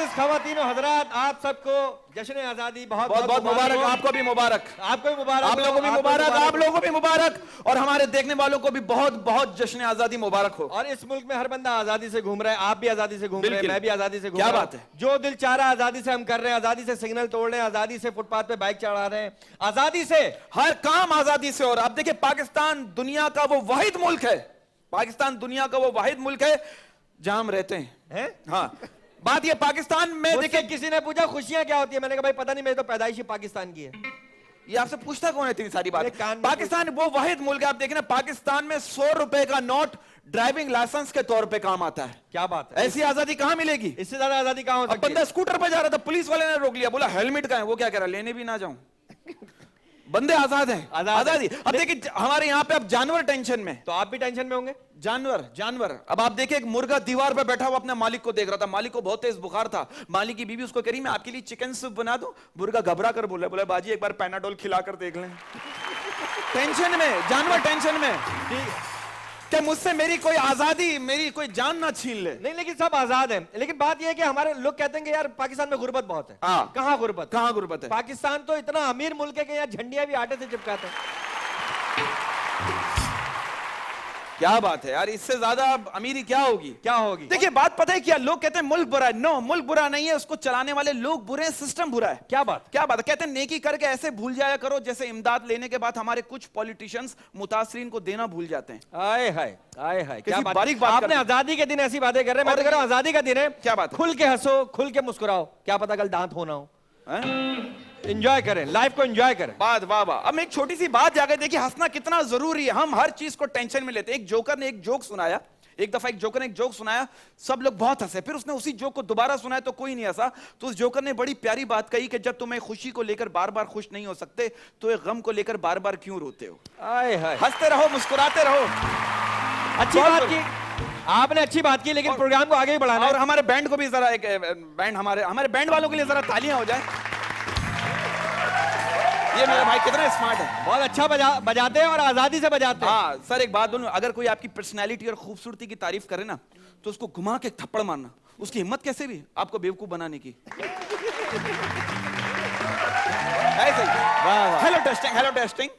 मोअज़्ज़िज़ ख़वातीन और हज़रात, आप सबको जश्न आज़ादी बहुत बहुत मुबारक। आपको भी मुबारक, आपको भी मुबारक, आप लोगों को भी मुबारक, आप लोगों को भी मुबारक, और हमारे देखने वालों को भी बहुत बहुत जश्न आज़ादी मुबारक हो। और इस मुल्क में हर बंदा आज़ादी से घूम रहा है, आप भी आज़ादी से घूम रहे हैं, मैं भी आज़ादी से घूम क्या रहा हूं। बात है। जो दिल चाह रहा है आज़ादी से हम कर रहे हैं, आज़ादी से सिग्नल तोड़ रहे हैं, आज़ादी से फुटपाथ पे बाइक चढ़ा रहे हैं, आज़ादी से हर काम आजादी से। और आप देखिए, पाकिस्तान दुनिया का वो वाहिद मुल्क है, पाकिस्तान दुनिया का वो वाहिद मुल्क है जहां हम रहते हैं। हाँ, बात ये पाकिस्तान में देखिए, किसी ने पूछा खुशियां क्या होती है, मैंने कहा भाई पता नहीं, मेरी तो पैदाइश ही पाकिस्तान की है। ये आपसे पूछता कौन है इतनी सारी बात। कान पाकिस्तान वो वाहिद मुल्क है, आप देखें ना, पाकिस्तान में 100 रुपए का नोट ड्राइविंग लाइसेंस के तौर पे काम आता है। क्या बात है, ऐसी आजादी कहां मिलेगी? इससे ज्यादा आजादी कहां हो सकती है। बंदा स्कूटर पर जा रहा था, पुलिस वाले ने रोक लिया, बोला हेलमेट कहां है? वो क्या कह रहा, लेने भी ना जाऊं। बंदे आजाद हैं, आजादी। अब देखिए, हमारे यहाँ पे अब जानवर टेंशन में, तो आप भी टेंशन में होंगे। जानवर अब आप देखिए, एक मुर्गा दीवार पे बैठा हुआ अपने मालिक को देख रहा था, मालिक को बहुत तेज बुखार था, मालिक की बीवी उसको कह रही मैं आपके लिए चिकन सूप बना दूं। मुर्गा घबरा कर बोला बाजी एक बार पैनाडोल खिलाकर देख लें। टेंशन में जानवर, टेंशन में कि मुझसे मेरी कोई आजादी, मेरी कोई जान ना छीन ले। नहीं, लेकिन सब आजाद हैं। लेकिन बात यह है कि हमारे लोग कहते हैं कि यार पाकिस्तान में गुर्बत बहुत है। कहां गुर्बत, कहां गुर्बत है? पाकिस्तान तो इतना अमीर मुल्क है कि यहाँ झंडियां भी आटे से चिपकाते हैं। क्या बात है यार, इससे ज्यादा अमीरी क्या होगी? क्या होगी? देखिए, बात पता है क्या, लोग कहते हैं मुल्क बुरा है। नो, मुल्क बुरा नहीं है, उसको चलाने वाले लोग बुरे हैं, सिस्टम बुरा है। क्या बात है? कहते हैं नेकी करके ऐसे भूल जाया करो जैसे इमदाद लेने के बाद हमारे कुछ पॉलिटिशियंस मुतासरीन को देना भूल जाते हैं। आए हाय, आए हाय, क्या बात, बारीक बात आपने आजादी के दिन ऐसी बातें कर रहे हैं। मैं तो कह रहा हूं आजादी का दिन है, क्या बात है? खुल के हंसो, खुल के मुस्कुराओ, क्या पता कल दांत होना हो। एंजॉय करें, लाइफ को एंजॉय करें। बात वाह वाह। अब एक छोटी सी बात जाके देखिए, हंसना कितना जरूरी है। हम हर चीज को टेंशन में लेते हैं। एक जोकर ने एक जोक सुनाया, एक दफा एक जोकर ने एक जोक सुनाया, सब लोग बहुत हंसे। फिर उसने उसी जोक को दोबारा सुनाया तो कोई नहीं हंसा। तो उस जोकर ने बड़ी प्यारी बात कही कि जब तुम्हें खुशी को लेकर बार बार खुश नहीं हो सकते तो एक गम को लेकर बार बार क्यों रोते हो? आए हाय, हंसते रहो, मुस्कुराते रहो। अच्छी बात की आपने, अच्छी बात की, लेकिन प्रोग्राम को आगे ही बढ़ाना। और हमारे बैंड को भी जरा एक बैंड, हमारे बैंड वालों के लिए जरा तालियां हो जाए। ये मेरा भाई कितना स्मार्ट है, बहुत अच्छा बजाते हैं और आजादी से बजाते हैं। हाँ सर, एक बात बोलूं, अगर कोई आपकी पर्सनैलिटी और खूबसूरती की तारीफ करे ना तो उसको घुमा के थप्पड़ मारना। उसकी हिम्मत कैसे भी आपको बेवकूफ बनाने की। Hello testing, hello testing.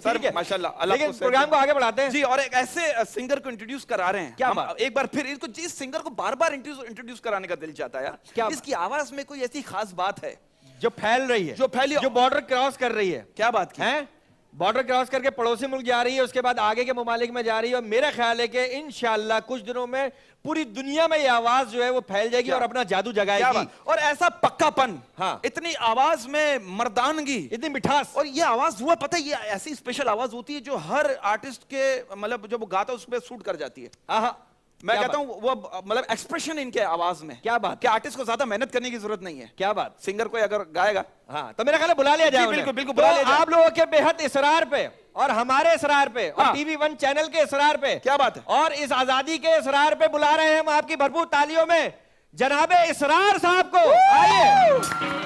Sir माशाल्लाह, अल्लाह लेकिन प्रोग्राम को आगे बढ़ाते हैं जी। और एक ऐसे सिंगर को इंट्रोड्यूस करा रहे हैं। क्या बात? एक बार फिर इसको, जिस सिंगर को बार बार इंट्रोड्यूस कराने का दिल चाहता है यार। क्या इसकी आवाज में कोई ऐसी खास बात है जो फैल रही है, जो फैली, जो बॉर्डर क्रॉस कर रही है। क्या बात की है? बॉर्डर क्रॉस करके पड़ोसी मुल्क जा रही है, उसके बाद आगे के ममालिक में जा रही है। और मेरा ख्याल है कि इंशाअल्लाह कुछ दिनों में पूरी दुनिया में ये आवाज जो है वो फैल जाएगी और अपना जादू जगाएगी। और ऐसा पक्कापन, हाँ, इतनी आवाज में मर्दानगी, इतनी मिठास। और ये आवाज हुआ पता है, ये ऐसी स्पेशल आवाज होती है जो हर आर्टिस्ट के मतलब जो वो गाता है उस पर सूट कर जाती है। हाँ, मैं कहता हूँ वो मतलब एक्सप्रेशन इनके आवाज में। क्या बात, क्या आर्टिस्ट को ज्यादा मेहनत करने की जरूरत नहीं है। क्या बात। सिंगर को अगर गाएगा, हाँ, तो मेरा ख्याल है बुला लिया जाए। बिल्कुल बिल्कुल, बुला लिया जाए। आप लोगों के बेहद इसरार पे और हमारे इसरार पे और टीवी 1 चैनल के इसरार पे, क्या बात है, और इस आजादी के इसरार पे बुला रहे हैं हम आपकी भरपूर तालियों में जनाबे इसरार साहब को। आइए।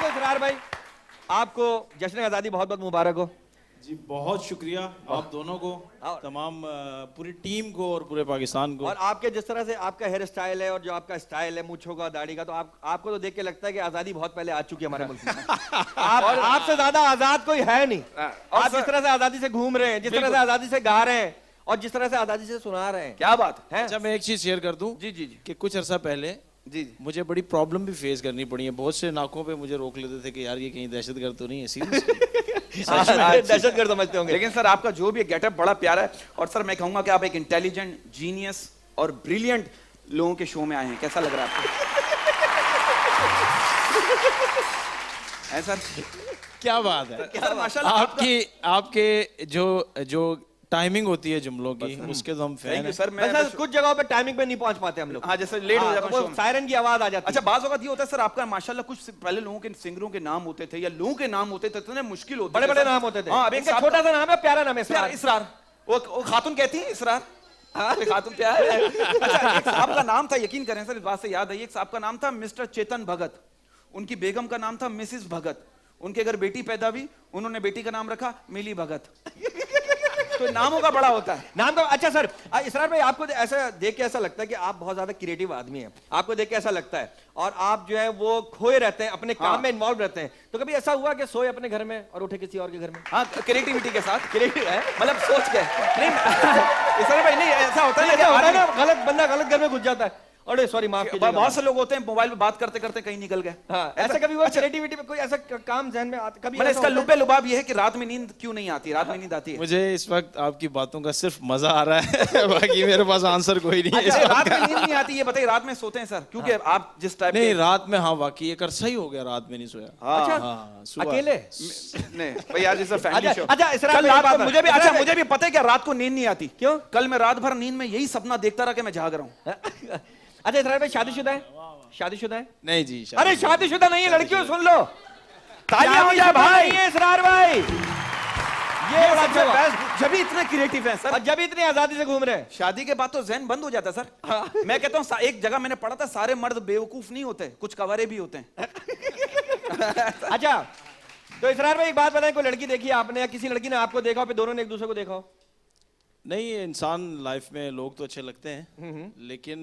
इसरार भाई, आपको जश्न आजादी बहुत बहुत मुबारक हो जी। बहुत शुक्रिया आप दोनों को, तमाम पूरी टीम को और पूरे पाकिस्तान को। और आपके जिस तरह से आपका हेयर स्टाइल है और जो आपका स्टाइल है मूंछों का, दाढ़ी का, तो आपको तो देख के लगता है कि आजादी बहुत पहले आ चुकी है हमारे मुल्क में। आपसे ज्यादा आजाद कोई है नहीं। आप जिस तरह से आजादी से घूम रहे हैं, जिस तरह से आजादी से गा रहे हैं और जिस तरह से आजादी से सुना रहे हैं, क्या बात है। अच्छा, मैं एक चीज शेयर कर दूं जी जी जी, कि कुछ अर्सा पहले जी मुझे बड़ी प्रॉब्लम भी फेस करनी पड़ी है। बहुत से नाकों पे मुझे रोक लेते थे कि यार ये कहीं दहशतगर्द तो नहीं है। दहशतगर्द समझते होंगे। लेकिन सर आपका जो भी गेटअप बड़ा प्यारा है। और सर मैं कहूंगा कि आप एक इंटेलिजेंट, जीनियस और ब्रिलियंट लोगों के शो में आए हैं। कैसा लग रहा है आपको? सर क्या बात है। सर माशाल्लाह आपके जो टाइमिंग होती है जुमलों की, उसके तो हम फैन हैं। सर कुछ जगहों पे टाइमिंग पे नहीं पहुंच पाते हम लोग। हाँ, जैसे लेट हो जाता है, सायरन की आवाज आ जाती है। अच्छा, बात वक्त ये होता है सर आपका माशाल्लाह, कुछ पहले लोगों के सिंगरों के नाम होते थे या लोगों के नाम होते थे, इतने मुश्किल होते, बड़े बड़े नाम होते थे। हाँ, छोटा सा नाम है, प्यारा नाम है इसरार। वो खातून कहती है इसरार, कोई खातून प्यार है। अच्छा, एक साहब का नाम था, यकीन करें सर, इस बात से याद आई, एक साहब का नाम था मिस्टर चेतन भगत, उनकी बेगम का नाम था मिसिस भगत, उनके अगर बेटी पैदा हुई उन्होंने बेटी का नाम रखा मिली भगत। तो नामों का बड़ा होता है। नाम का। अच्छा सर, इसरार भाई आपको ऐसा देख के ऐसा लगता है कि आप बहुत ज्यादा क्रिएटिव आदमी हैं, आपको देख के ऐसा लगता है, और आप जो है वो खोए रहते हैं, अपने काम में इन्वॉल्व रहते हैं, तो कभी ऐसा हुआ कि सोए अपने घर में और उठे किसी और के घर में? हाँ, क्रिएटिविटी के साथ, क्रिएटिव है मतलब सोच के नहीं। इसरार भाई नहीं, ऐसा होता है ना, गलत बंदा गलत घर में घुस जाता है, अरे सॉरी माफ कीजिएगा। बहुत से लोग होते हैं मोबाइल पे बात करते करते कहीं निकल गए। हाँ, ऐसा कभी हुआ क्रिएटिविटी में कोई ऐसा काम जहन में आता? कभी मैंने ऐसा इसका होता है? लुबे लुबाब ये है कि रात में नींद क्यों नहीं आती, रात में नींद आती है। मुझे इस वक्त आपकी बातों का सिर्फ मजा आ रहा है, बाकी मेरे पास आंसर कोई नहीं है। अच्छा, रात में नींद नहीं आती, ये बताइए, रात में सोते हैं सर? क्योंकि आप जिस टाइप नहीं, रात में हाँ वाकई एक अरसा ही हो गया रात में नहीं सोया। अच्छा, हाँ, सुबह। अकेले? नहीं भाई, आज इस फैमिली शो। अच्छा, इसरार कल भाई, रात को बात मुझे भी, है। अच्छा मुझे भी पता है क्या रात को नींद नहीं आती। क्यों? कल मैं रात भर नींद में यही सपना देखता रहा कि मैं जाग रहा हूँ। अच्छा, इसरार भाई शादीशुदा है? शादीशुदा है? नहीं जी, अरे शादीशुदा नहीं है, लड़कियों सुन लो, तालियां हो जाए भाई। ये इसरार भाई, ये बड़ा अच्छा हुआ। जब भी इतने क्रिएटिव हैं सर, और जब इतनी आजादी से घूम रहे हैं। शादी के बाद तो जहन बंद हो जाता है सर। मैं कहता हूँ एक जगह मैंने पढ़ा था, सारे मर्द बेवकूफ नहीं होते, कुछ कवारे भी होते हैं। अच्छा, तो इसरार भाई एक बात बताएं, कोई लड़की देखी आपने या किसी लड़की ने आपको देखा हो, फिर दोनों ने एक दूसरे को देखा हो? नहीं, इंसान लाइफ में लोग तो अच्छे लगते हैं, लेकिन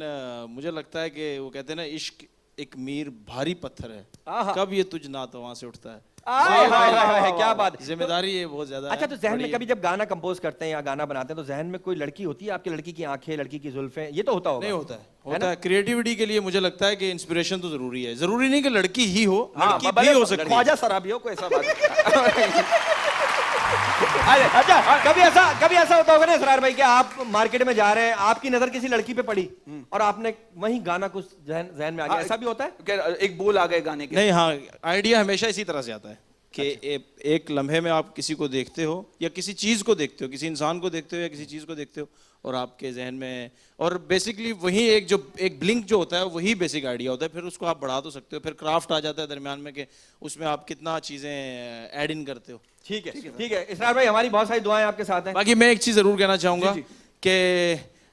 मुझे लगता है कि वो कहते हैं ना, इश्क एक मीर भारी पत्थर है, कब ये तुझ ना तो वहां से उठता है। हाय हाय हाय हाय, क्या बात। जिम्मेदारी है बहुत ज्यादा। अच्छा, तो जहन में कभी जब गाना कंपोज करते हैं या गाना बनाते हैं तो जहन में कोई लड़की होती है आपकी? लड़की की आंखें, लड़की की जुल्फें, ये तो होता होगा? नहीं होता है, होता है। क्रिएटिविटी के लिए मुझे लगता है कि इंस्पिरेशन तो जरूरी है, जरूरी नहीं कि लड़की ही हो, लड़की भी हो सकती है। ख्वाजा सराबी हो, कोई ऐसा बात। अच्छा, कभी ऐसा होता होगा ना इसरार भाई कि आप मार्केट में जा रहे हैं, आपकी नजर किसी लड़की पे पड़ी और आपने वही गाना कुछ जहन में आ गया, ऐसा भी होता है? एक बोल आ गए गाने के। नहीं, हाँ, आइडिया हमेशा इसी तरह से आता है कि एक लम्हे में आप किसी को देखते हो या किसी चीज को देखते हो, किसी इंसान को देखते हो या किसी चीज को देखते हो, और आपके जहन में, और बेसिकली वही एक ब्लिंक जो होता है वही बेसिक आइडिया होता है। फिर उसको आप बढ़ा तो सकते हो, फिर क्राफ्ट आ जाता है दरमियान में कि उसमें आप कितना चीजें ऐड इन करते हो। ठीक है, ठीक है इसरार भाई, हमारी बहुत सारी दुआएं आपके साथ हैं। बाकी मैं एक चीज जरूर कहना चाहूंगा कि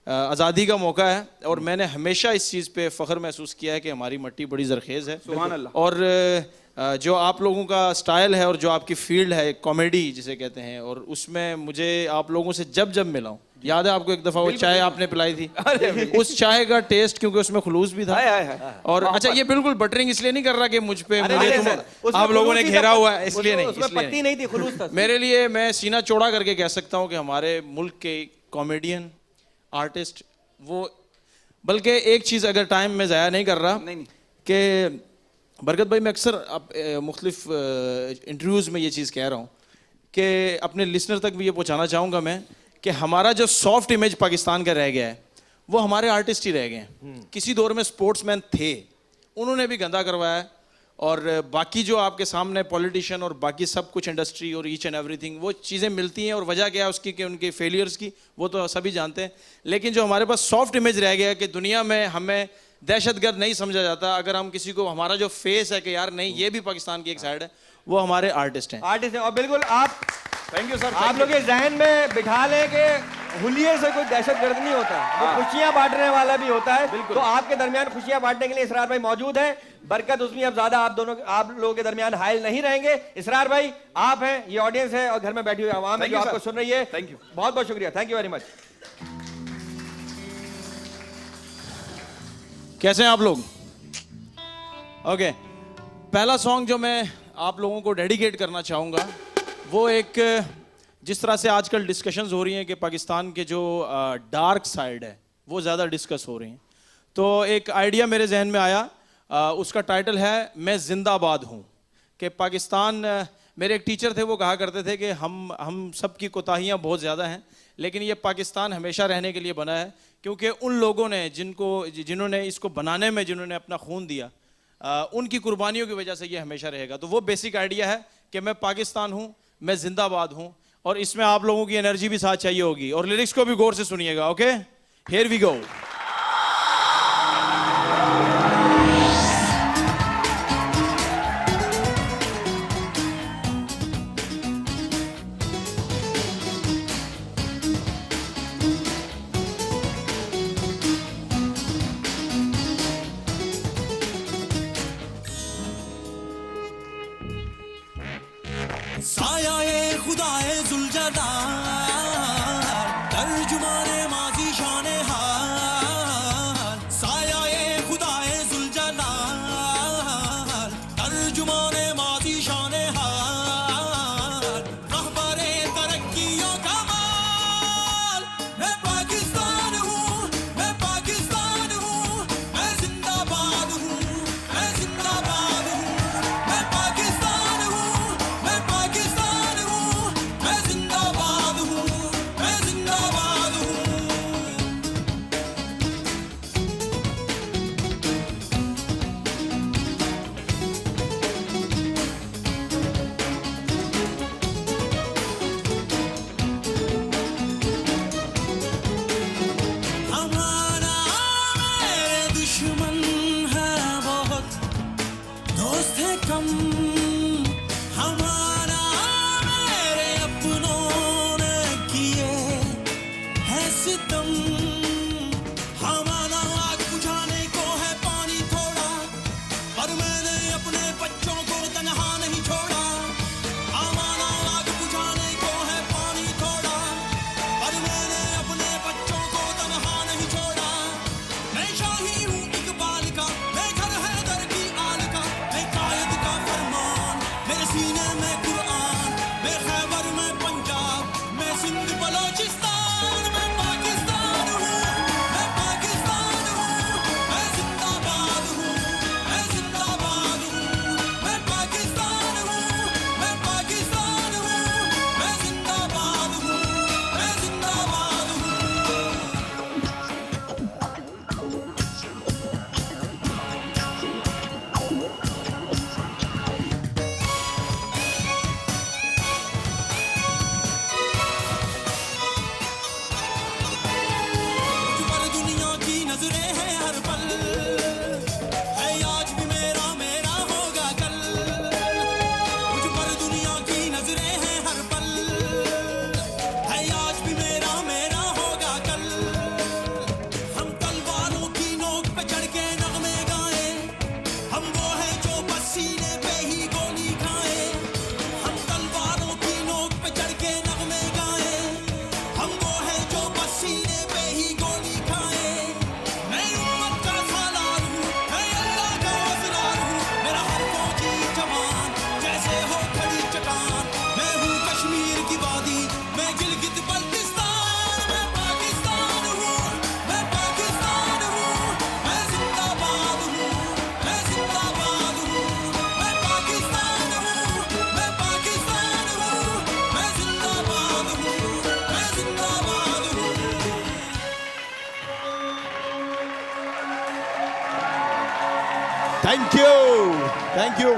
आज़ादी का मौका है और मैंने हमेशा इस चीज़ पे फ़ख्र महसूस किया है कि हमारी मिट्टी बड़ी ज़रखेज़ है। सुभान अल्लाह। और जो आप लोगों का स्टाइल है और जो आपकी फील्ड है कॉमेडी जिसे कहते हैं, और उसमें मुझे आप लोगों से जब जब मिला हूँ, याद है आपको एक दफ़ा वो चाय आपने पिलाई थी, उस चाय का टेस्ट, क्योंकि उसमें खुलूस भी था। और अच्छा, ये बिल्कुल बटरिंग इसलिए नहीं कर रहा कि मुझ पे आप लोगों ने घेरा हुआ है, इसलिए नहीं। मेरे लिए मैं सीना चौड़ा करके कह सकता हूँ कि हमारे मुल्क के कॉमेडियन आर्टिस्ट वो, बल्कि एक चीज़ अगर टाइम में ज़ाया नहीं कर रहा कि बरकत भाई, मैं अक्सर मुख्तलिफ इंटरव्यूज़ में ये चीज़ कह रहा हूँ कि अपने लिसनर तक भी ये पहुँचाना चाहूँगा मैं कि हमारा जो सॉफ्ट इमेज पाकिस्तान का रह गया है वो हमारे आर्टिस्ट ही रह गए हैं। किसी दौर में स्पोर्ट्समैन थे, उन्होंने भी गंदा करवाया है, और बाकी जो आपके सामने पॉलिटिशियन और बाकी सब कुछ इंडस्ट्री और ईच एंड एवरीथिंग, वो चीज़ें मिलती हैं, और वजह क्या है उसकी कि उनके फेलियर्स की, वो तो सभी जानते हैं। लेकिन जो हमारे पास सॉफ्ट इमेज रह गया है कि दुनिया में हमें दहशतगर्द नहीं समझा जाता अगर हम किसी को, हमारा जो फेस है कि यार नहीं ये भी पाकिस्तान की एक साइड है, वो हमारे आर्टिस्ट हैं। आर्टिस्ट हैं, और बिल्कुल आप, थैंक यू सर, आप लोग ये जहन में बिठा लें कि हुलिये से कोई दहशतगर्द नहीं होता, वो खुशियां बांटने वाला भी होता है। तो आपके दरमियान खुशियां बांटने के लिए इसरार भाई मौजूद है। बरकत उसमें अब ज्यादा आप लोगों के दरमियान हायल नहीं रहेंगे। इसरार भाई आप हैं, ये ऑडियंस है और घर में बैठी हुई आवाम है जो आपको सुन रही है। थैंक यू, बहुत बहुत शुक्रिया, थैंक यू वेरी मच। कैसे हैं आप लोग? ओके, पहला सॉन्ग जो मैं आप लोगों को डेडिकेट करना चाहूँगा वो एक, जिस तरह से आजकल डिस्कशंस हो रही हैं कि पाकिस्तान के जो डार्क साइड है वो ज़्यादा डिस्कस हो रही हैं, तो एक आइडिया मेरे जहन में आया, उसका टाइटल है मैं जिंदाबाद हूँ। कि पाकिस्तान, मेरे एक टीचर थे, वो कहा करते थे कि हम सब की कोताहियाँ बहुत ज़्यादा हैं, लेकिन ये पाकिस्तान हमेशा रहने के लिए बना है, क्योंकि उन लोगों ने जिन्होंने इसको बनाने में जिन्होंने अपना खून दिया, उनकी कुर्बानियों की वजह से ये हमेशा रहेगा। तो वो बेसिक आइडिया है कि मैं पाकिस्तान हूँ, मैं जिंदाबाद हूँ, और इसमें आप लोगों की एनर्जी भी साथ चाहिए होगी, और लिरिक्स को भी गौर से सुनिएगा। Okay, here we go. साया ये खुदाए जुलजलाल, तर्जुमाने माजी शाने हाल। साया ये खुदाए जुलजलाल, तर्जुमाने माजी शाने हाल। रहबरे तरक्कियों का माल, मैं पाकिस्तान हूँ, मैं पाकिस्तान हूँ, मैं जिंदाबाद हूँ, मैं जिंदाबाद हूँ। मैं पाकिस्तान हूँ, मैं पाकिस्तान हूँ, मैं जिंदाबाद हूँ, मैं जिंदाबाद हूँ। हमारा मेरे दुश्मन है बहुत, दोस्त है कम। हमारा मेरे अपनों ने किए है सितम। हमारा आग बुझाने को है पानी थोड़ा, पर मैंने अपने बच्चों को तन्हा नहीं छोड़ा। हमारा आग बुझाने को है पानी थोड़ा, पर मैंने अपने बच्चों को तन्हा नहीं छोड़ा। मैं शाही हूँ इकबाल का, मैं घर हैदर की आल का, मैं कायद का फरमान, मेरे सीने में कुरान। मैं खैबर में पंजाब, मैं सिंध बलोचिस्तान। मैं पाकिस्तान हूँ, मैं पाकिस्तान हूँ, मैं जिंदाबाद हूँ, मैं जिंदाबाद हूँ। मैं पाकिस्तान हूँ, मैं पाकिस्तान हूँ, मैं जिंदाबाद हूँ, मैं जिंदाबाद हूँ। मुझ पर दुनिया की नजरें हैं हर पल, है आज भी मेरा मेरा होगा कल। मुझ पर दुनिया की नजरें हैं हर पल, है आज भी मेरा मेरा होगा कल। हम तलवारों की नोक पे चढ़ के नगमे गाए, हम वो हैं जो बस सीने पे ही गोली खाए। हम तलवारों की नोक पे चढ़ के नगमे गाए, हम वो हैं जो बस सीने पे ही गोली खाए। मैं उम्मत का सालार हूँ, मैं अल्लाह का असरार हूँ, मेरा हर फौजी जवान जैसे हो खड़ी चट्टान। मैं हूँ कश्मीर की वादी, मैं गिलगित बल्तिस्तान। मैं पाकिस्तान हूँ, मैं पाकिस्तान हूँ, मैं जिंदाबाद हूँ, मैं जिंदाबाद हूँ। मैं पाकिस्तान हूँ, मैं पाकिस्तान हूँ, मैं जिंदाबाद हूँ, मैं जिंदाबाद हूँ। Thank you, thank you.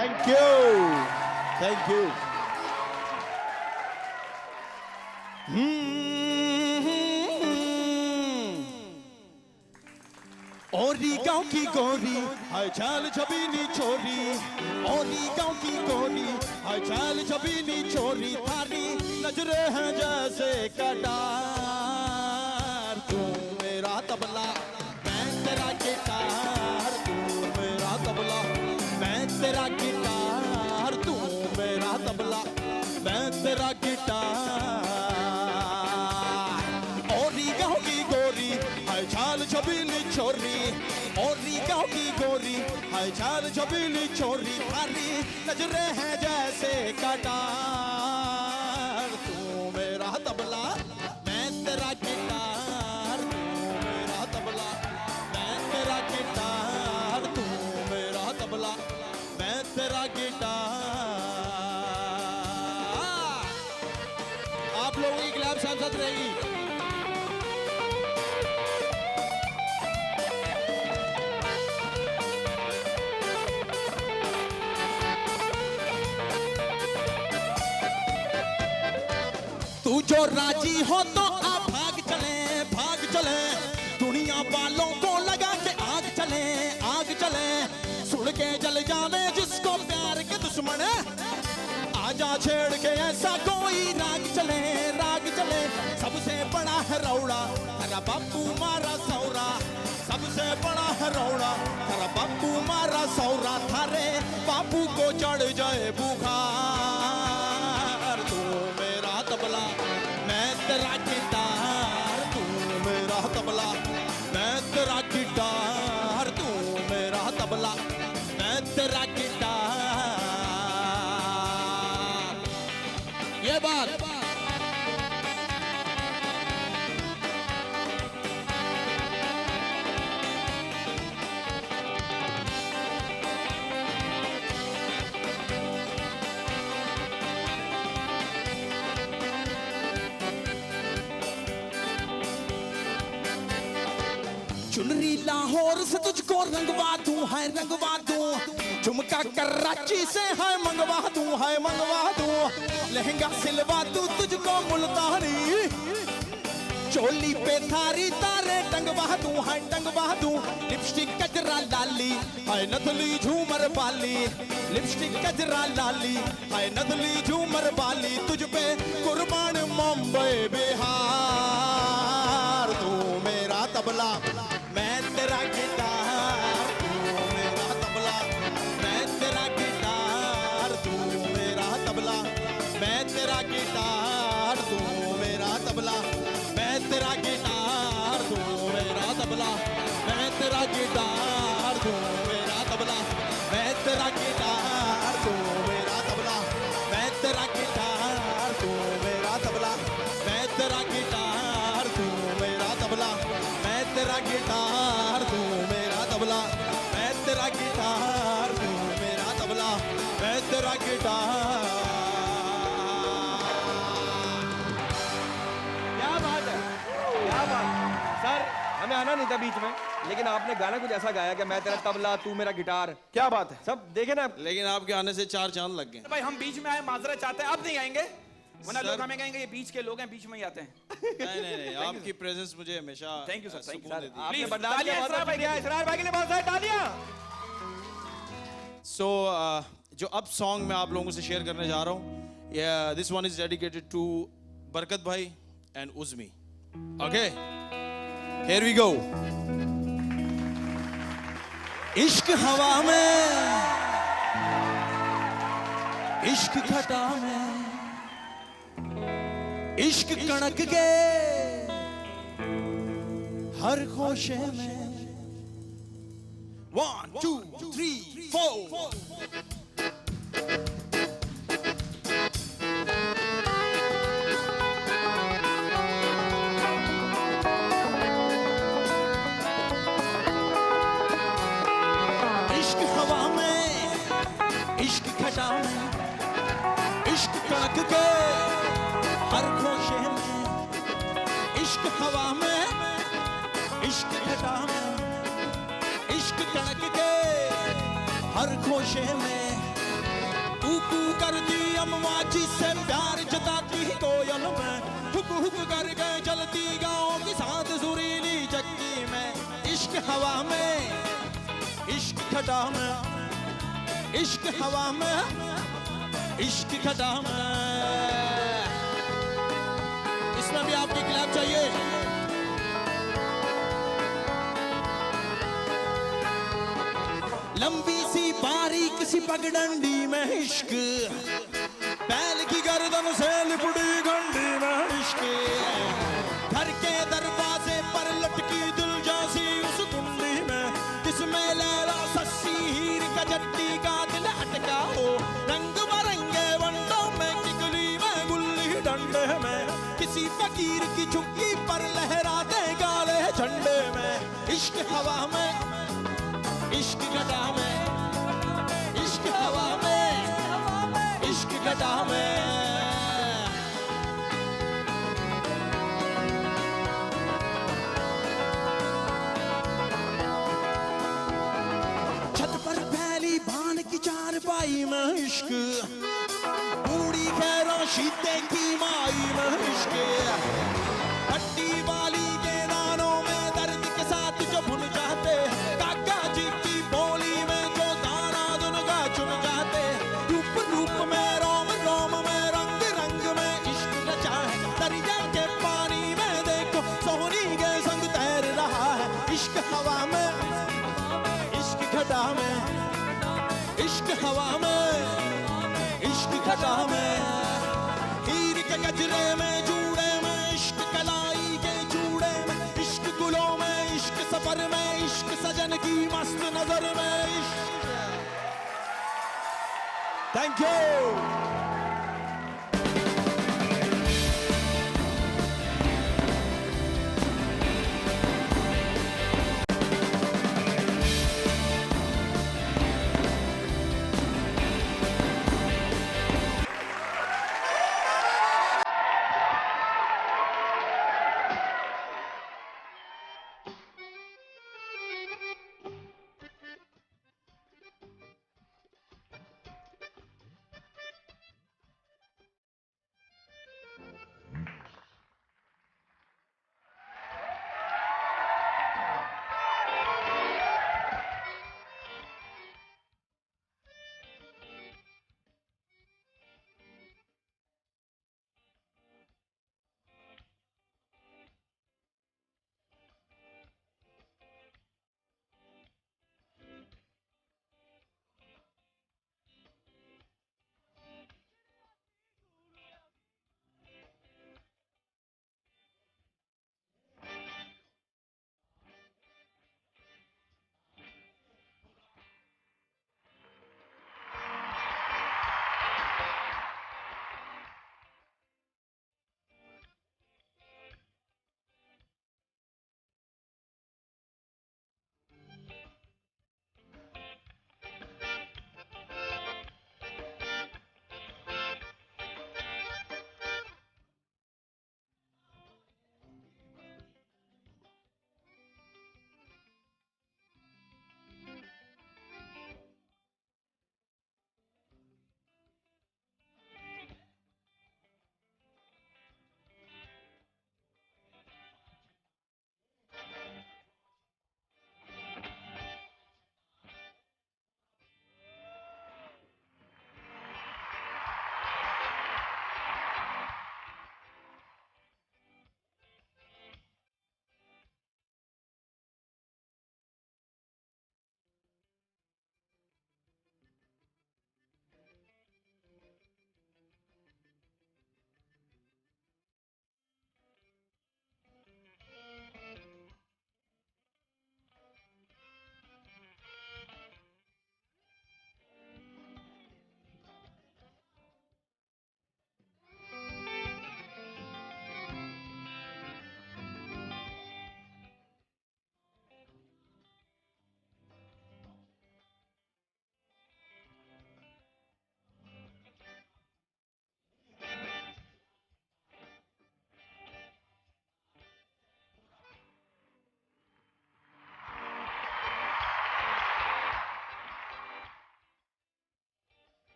Thank you औरी गांव की गोरी हाय चाल छबीनी छोरी औरी गांव की गोरी हाय चाल छबीनी छोरी थारी नजरे हैं जैसे कटार तू मेरा तबला मैं तेरा गिटार तू मेरा तबला मैं तेरा गिटार तू मेरा तबला मैं तेरा गिटार औरी गांव की गोरी हाय चाल छबीली छोरी औरी गांव की गोरी हाय चाल छबीली छोरी थारी नजरे हैं जैसे कटार तू मेरा तबला मैं तेरा गिटार तू मेरा तबला मैं तेरा गिटार तू मेरा तबला मैं तेरा गिटार आप लोगों की क्लैप साथ रहेगी तू जो राजी हो तो आप भाग चले दुनिया वालों को लगा के आग चले सुन के जल जावे जिसको प्यार के दुश्मन आजा छेड़ के ऐसा कोई राग चले सबसे बड़ा है रौड़ा तेरा बापू मारा सौरा सबसे बड़ा है रौड़ा तेरा बापू मारा सौरा थारे बापू को चढ़ जाए बुखार तू मेरा तबला मैं तेरा गिटार तू मेरा तबला मैं तेरा गिटार तू मेरा तबला मैं तेरा गिटार ये बात चुनरी लाहौर से तुझको रंगवा दूं झुमका कराची से है मंगवा दूं लहंगा सिलवा दूं तुझको मुल्तानी चोली पे थारी तारे टंगवा दूं लिपस्टिक कजरा लाली है नथली झूमर बाली लिपस्टिक कजरा लाली है नथली झूमर बाली तुझ पे कुर्बान मुंबई बिहार तू मेरा तबला मैं तेरा गिटार तू मेरा तबला मैं तेरा गिटार तू मेरा तबला मैं तेरा गिटार तू मेरा तबला मैं तेरा गिटार तू मेरा तबला मैं तेरा गिटार तू मेरा तबला मैं तेरा गिटार तू मेरा तबला मैं तेरा गिटार तू मेरा तबला मैं तेरा गिटार तू मेरा तबला मैं तेरा गिटार तू मेरा तबला मैं तेरा गिटार तू मेरा तबला मैं तेरा गिटार क्या बात है सर हमें आना नहीं था बीच में लेकिन आपने गाना कुछ ऐसा गाया कि मैं तेरा तबला तू मेरा गिटार क्या बात है सब देखे ना लेकिन आपके आने से 4 चांद लग गए भाई हम बीच में आए माजरा चाहते हैं अब नहीं आएंगे वरना लोग हमें कहेंगे ये बीच के लोग हैं बीच में ही आते हैं नहीं आपकी प्रेजेंस मुझे हमेशा thank you sir thank you आपने प्लीज बर्दाश्त तालियां किया, इसरार भाई के लिए। इसरार भाई के लिए बहुत सारी तालियां सो जो अब सॉन्ग मैं आप लोगों से शेयर करने जा रहा हूँ this one is dedicated to Barkat भाई and Uzmi okay here we go इश्क हवा में इश्क घटा में इश्क कणक के हर खोशे में 1 2 3 4 इश्क हवा में इश्क घटा में इश्क कणक के हर खोशे में इश्क हवा में इश्क घटा में इश्क कणक के हर खोशे में जिससे प्यार जताती कोयल मैं, हुक हुक कर गए चलती गाँव की साथ सुरीली चक्की में। इश्क हवा में, इश्क खटा में, इश्क हवा में, इश्क खटा में। इसमें भी आपकी क्लैप चाहिए। लंबी सी बारीक सी पगडंडी में इश्क, बैल की गर्दन से लिपटी घंटी में इश्क, घर के दरवाजे पर लटकी दिल जैसी उस कुंडी में, जिसमें लैला सस्सी हीर का जट्टी का दिल अटका हो, रंग बरंगे वंडों में किकली में गुल्ली डंडे में, किसी फकीर की झुग्गी पर लहराते काले झंडे में। इश्क हवा में, इश्क घटा में, इश्क हवा में, इश्क घटा में। छत पर फैली भान की चारपाई में इश्क, बूढ़ी खैरों शीते की माई में इश्क, हड्डी वाली के दानों में दर्द के साथ जो भुन जाते, काका जी की बोली में जो दाना दुनका चुन जाते, रूप रूप में रोम रोम में रंग रंग में इश्क रचा है, दरिया के पानी में देखो सोहनी के संग तैर रहा है। इश्क हवा में, इश्क घटा में, इश्क हवा में, इश्क घटा में, हीर के गजरे में जूड़े में इश्क, कलाई के जूड़े में इश्क, गुलों में इश्क, सफर में इश्क, सजन की मस्त नजर में इश्क। Thank you.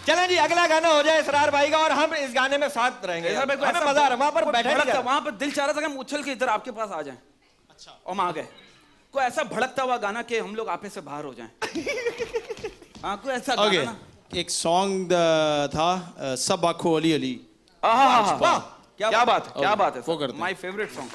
चलें जी, अगला गाना हो जाए इसरार भाई का और हम इस गाने में साथ रहेंगे। इसरार भाई को हमें ऐसा मजा आ रहा है, वहां पर बैठा नहीं जा रहा। वहां पर दिल चाह रहा था कि हम उछल के इधर आपके पास आ जाएं। अच्छा, और हम आ गए। कोई ऐसा भड़कता हुआ गाना कि हम लोग आपे से बाहर हो जाएं। हाँ, कोई ऐसा गाना ना। एक सॉन्ग था सब आंखों अली अली। वाह, क्या बात है, क्या बात है। वो करते हैं। My favourite song.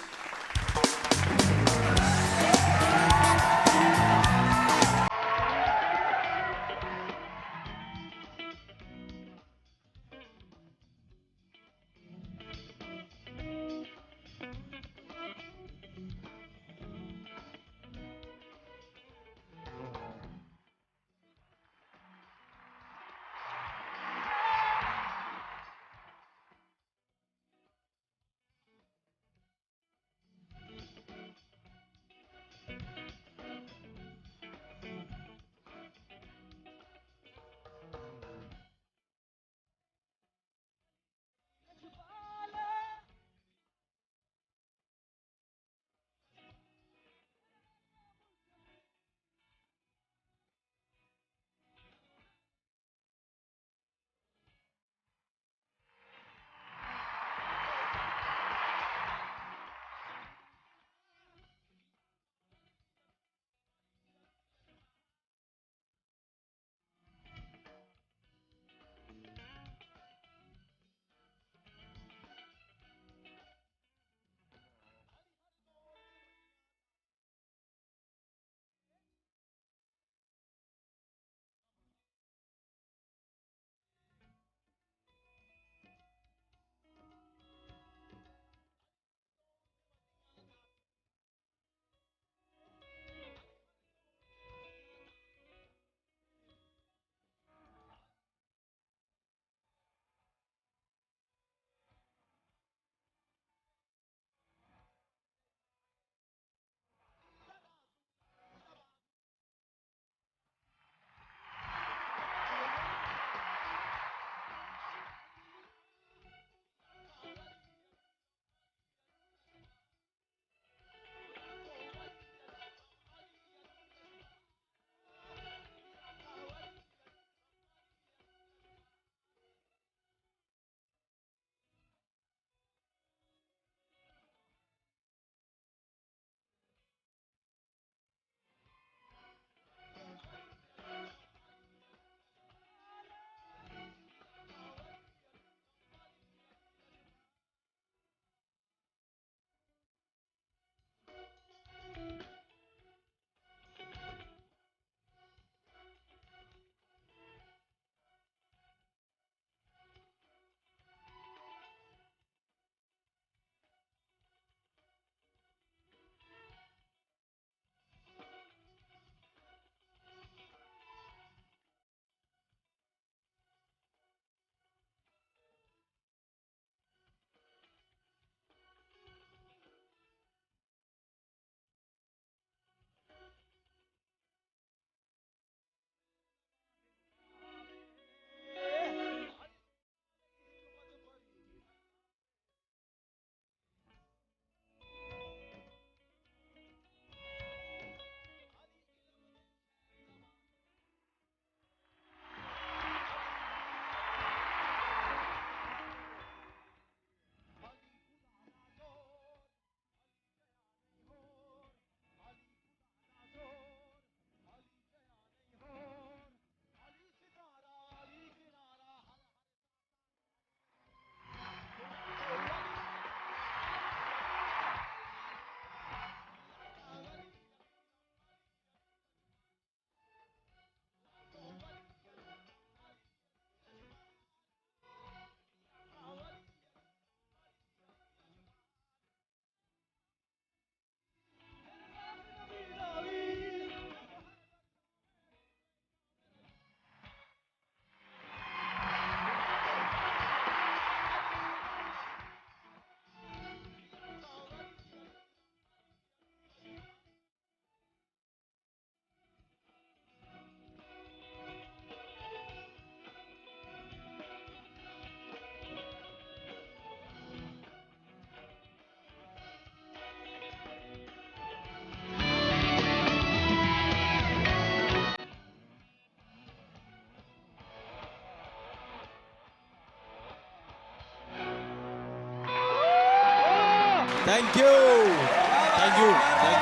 Thank you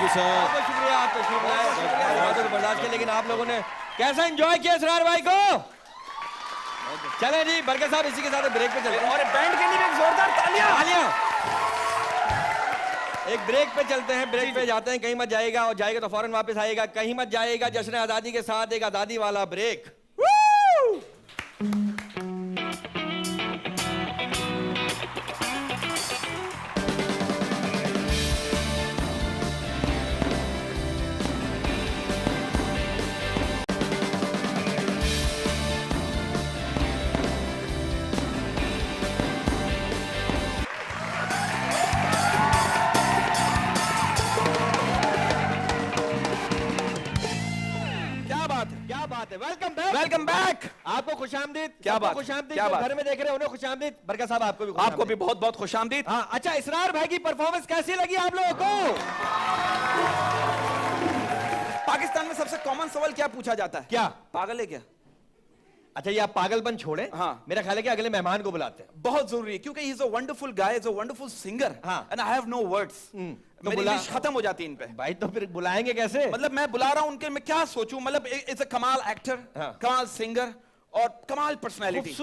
sir. आपका शुक्रिया, आपका शुक्रिया। बहुत बर्दाश्त किया, लेकिन आप लोगों ने कैसा एंजॉय किया इसरार भाई को? चले जी बरकत साहब, इसी के साथ ब्रेक पे चलते हैं। और बैंड के लिए भी एक जोरदार तालियां। एक ब्रेक पे चलते हैं, ब्रेक पे जाते हैं। कहीं मत जाएगा, और जाएगा तो फौरन वापस आएगा। कहीं मत जाएगा, जश्न आजादी के साथ एक आजादी वाला ब्रेक। क्या बात है, वेलकम बैक। Welcome back. आपको खुशामदीद। क्या बात, खुशामदीद। क्या जो बात। घर में देख रहे हैं उन्हें खुशामदीद। बरकत साहब आपको भी आपको भी बहुत बहुत खुशामदीद। हाँ, अच्छा इसरार भाई की परफॉर्मेंस कैसी लगी आप लोगों को? पाकिस्तान में सबसे कॉमन सवाल क्या पूछा जाता है? क्या? पागल है क्या? अच्छा, ये आप पागलपन छोड़े। हाँ। मेरा ख्याल है कि अगले मेहमान को बुलाते हैं। बहुत जरूरी है, क्योंकि he is a wonderful guy, is a wonderful singer, हाँ। And I have no words. तो मेरी बुला- इंग्लिश खत्म हो जाती है इन पे। भाई तो फिर बुलाएंगे कैसे? मतलब मैं बुला रहा हूं उनके, मैं क्या सोचूं? मतलब इज अ कमाल एक्टर, हाँ। कमाल सिंगर और कमाल पर्सनैलिटी।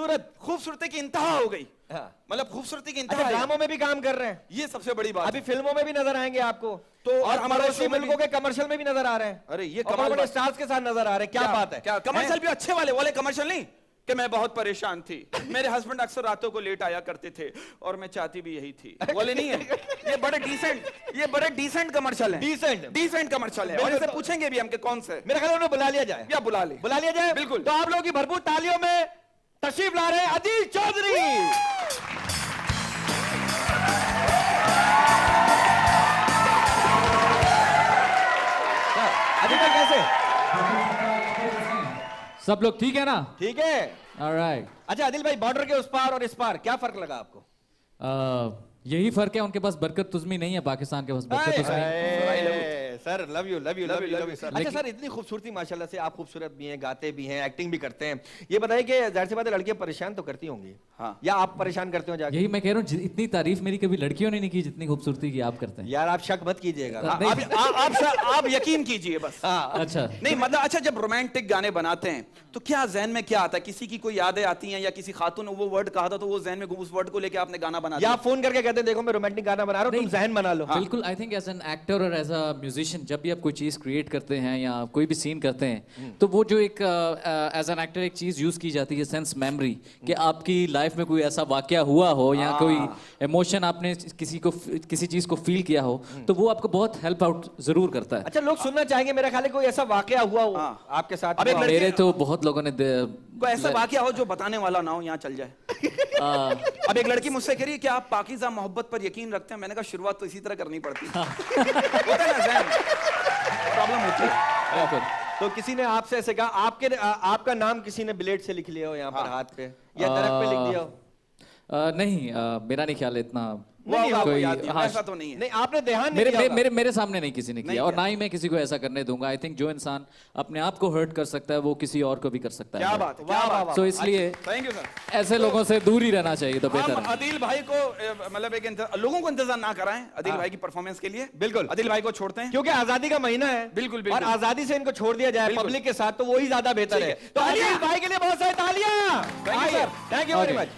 खूबसूरती की इंतहा हो गई। हाँ। मतलब खूबसूरती की अच्छा, इंतहा है। ड्रामों में भी काम कर रहे हैं। ये सबसे बड़ी बात अभी है। फिल्मों में भी नजर आएंगे आपको, तो और हमारे पड़ोसी शो में भी- मुल्कों के कमर्शियल में भी नजर आ रहे हैं। अरे ये और कमाल बड़े बात- स्टार्स के साथ नजर आ रहे हैं। क्या बात है? क्या कमर्शियल भी अच्छे वाले वाले कमर्शियल नहीं कि मैं बहुत परेशान थी, मेरे हस्बैंड अक्सर रातों को लेट आया करते थे और मैं चाहती भी यही थी, वाले नहीं है। ये बड़े डिसेंट कमर्शियल हैं। डिसेंट कमर्शियल है, और बिल्कुल। इसे पूछेंगे भी हम कि कौन से। मेरा ख्याल है उन्हें बुला लिया जाए। या बुला ले। बुला लिया जाए, बिल्कुल। तो आप लोगों की भरपूर तालियों में तशरीफ ला रहे हैं अदील चौधरी। अदील भाई कैसे? सब लोग ठीक है ना? ठीक है। ऑलराइट। अच्छा अदिल भाई, बॉर्डर के उस पार और इस पार क्या फर्क लगा आपको? यही फर्क है, उनके पास बरकत तुझमी नहीं है, पाकिस्तान के पास बरकत तुझमी। Sir love you love you love you love you. Sir. अच्छा सर, इतनी खूबसूरती माशाल्लाह से, आप खूबसूरत भी हैं, गाते भी हैं, एक्टिंग भी करते हैं। ये बताइए कि जाहिर सी बात है लड़कियां परेशान तो करती होंगी, हाँ। या आप परेशान करते हो जाके? यही मैं कह रहा हूँ, इतनी तारीफ मेरी कभी लड़कियों ने नहीं की जितनी खूबसूरती की आप करते हैं। यार आप शक मत कीजिएगा। नहीं। आप यकीन कीजिए बस। अच्छा। नहीं मतलब, अच्छा जब रोमांटिक गाने बनाते हैं तो क्या जहन में क्या आता है? किसी की कोई यादें आती हैं, या किसी खातून ने वो वर्ड कहा था तो वो जहन में उस वर्ड को लेके आपने गाना बना या दिया? आप फोन करके कहते हैं देखो मैं रोमांटिक गाना बना रहा हूँ, तुम जहन बना लो। बिल्कुल। I think as an actor और एज अ म्यूजिशियन, जब भी आप कोई चीज़ क्रिएट करते हैं या कोई भी सीन करते हैं, तो वो जो एक एज एन एक्टर एक चीज़ यूज़ की जाती है, सेंस मेमोरी, कि आपकी लाइफ में कोई ऐसा वाकया हुआ हो या कोई इमोशन आपने किसी चीज़ को फील किया हो, तो वो आपको बहुत हेल्प आउट जरूर करता है। अच्छा, लोग सुनना चाहेंगे, मेरा ख्याल है कोई ऐसा वाकया हुआ हो आपके साथ? अब एक लड़की- मेरे तो बहुत लोगों ने कोई ऐसा वाकया हो जो बताने वाला ना हो, यहाँ चल जाए। अब एक लड़की मुझसे कह रही है कि आप पाकीज़ा मोहब्बत पर यकीन रखते हैं? मैंने कहा शुरुआत तो इसी तरह करनी पड़ती है। होता है ना जहन, प्रॉब्लम होती है। बिल्कुल। तो किसी ने आपसे ऐसे कहा, आपका नाम किसी ने ब्लेड से लिख लिया हो यहाँ पर हाथ पे, या दरख्त पे लिख दिया हो? नहीं, मेरा नहीं ख्याल है इतना। नहीं, आपको कोई- याद नहीं, हाँ, ऐसा तो नहीं है। नहीं, आपने ध्यान नहीं मेरे दिया मेरे होगा। मेरे मेरे सामने नहीं किसी ने नहीं किया, और किया। ना ही मैं किसी को ऐसा करने दूंगा। आई थिंक जो इंसान अपने आप को हर्ट कर सकता है वो किसी और को भी कर सकता है। क्या बात है, क्या वाह, बात वाह, तो इसलिए थैंक यू सर। ऐसे लोगों से दूर ही रहना चाहिए तो बेहतर हम है। अदिल भाई को मतलब एक लोगों को इंतजार ना कराएं अदिल भाई की परफॉर्मेंस के लिए। बिल्कुल। अदिल भाई को छोड़ते हैं। क्योंकि आजादी का महीना है। बिल्कुल, बिल्कुल। और आजादी से इनको छोड़ दिया जाए बिल्कुल। पब्लिक के साथ, तो वही ज्यादा बेहतर ठीक है। है। तो तालियां! अदिल भाई के लिए बहुत सारी तालियां। Thank you, sir. Thank you very Okay. Much.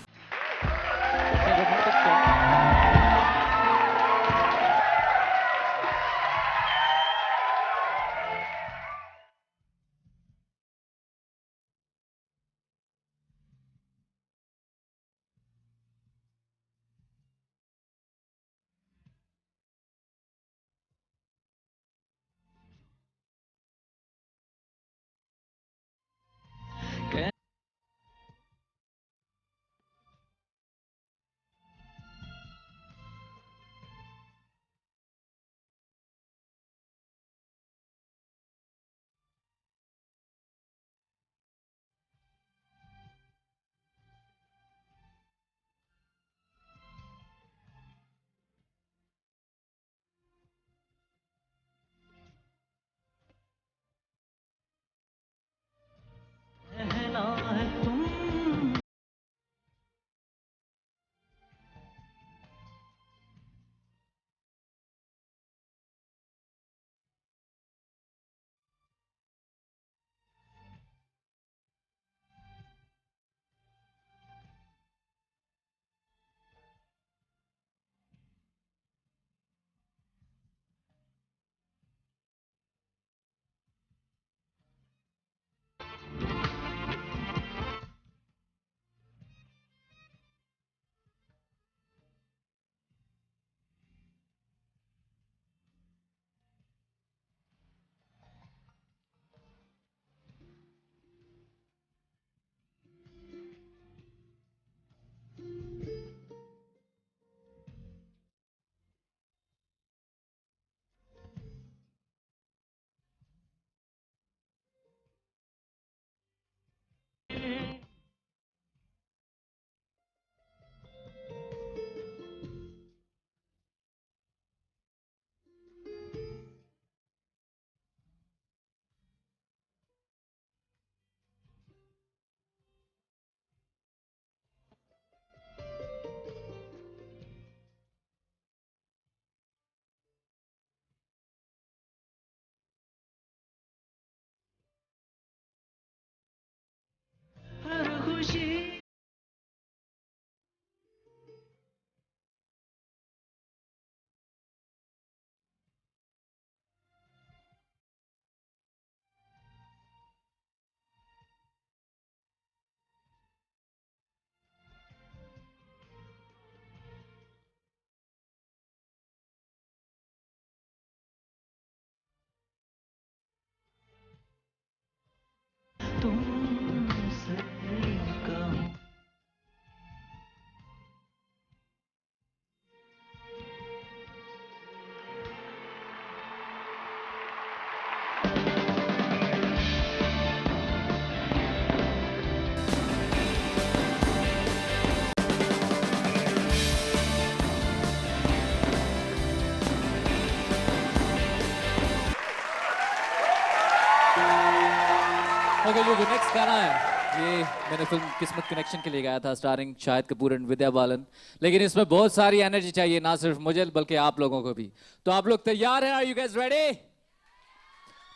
गाना है ये मैंने फिल्म किस्मत कनेक्शन के लिए गाया था, स्टारिंग शाहिद कपूर एंड विद्या बालन। लेकिन इसमें बहुत सारी एनर्जी चाहिए, ना सिर्फ मुझे बल्कि आप लोगों को भी। तो आप लोग तैयार हैं? Are you guys ready?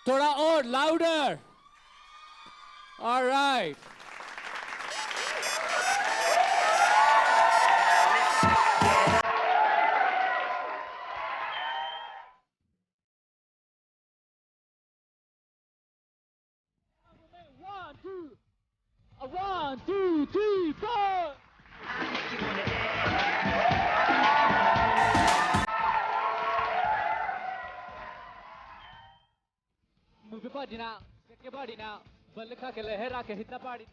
थोड़ा और louder. Alright. One, two, three, four. Move your body now, shake your body now. बल खा के लहरा के हितना पाड़ी।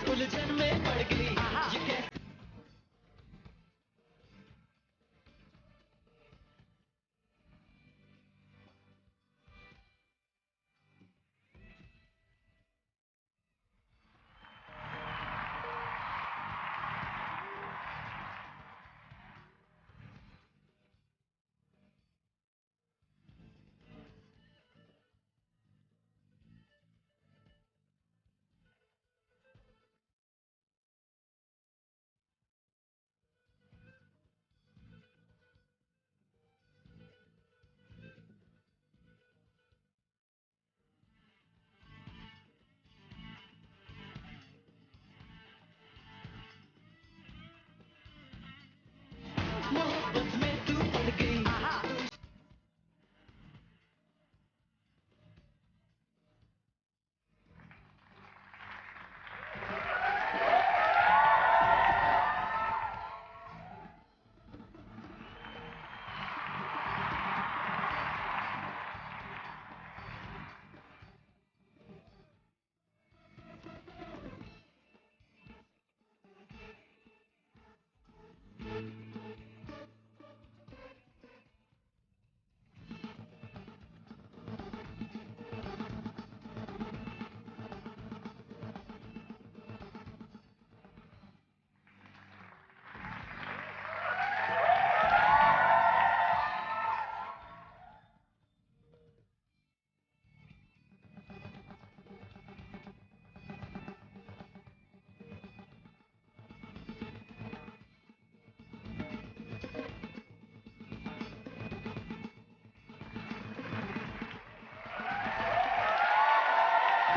उलझन में पड़ गई ये कैसे मोहब्बत में तू पड़ गई।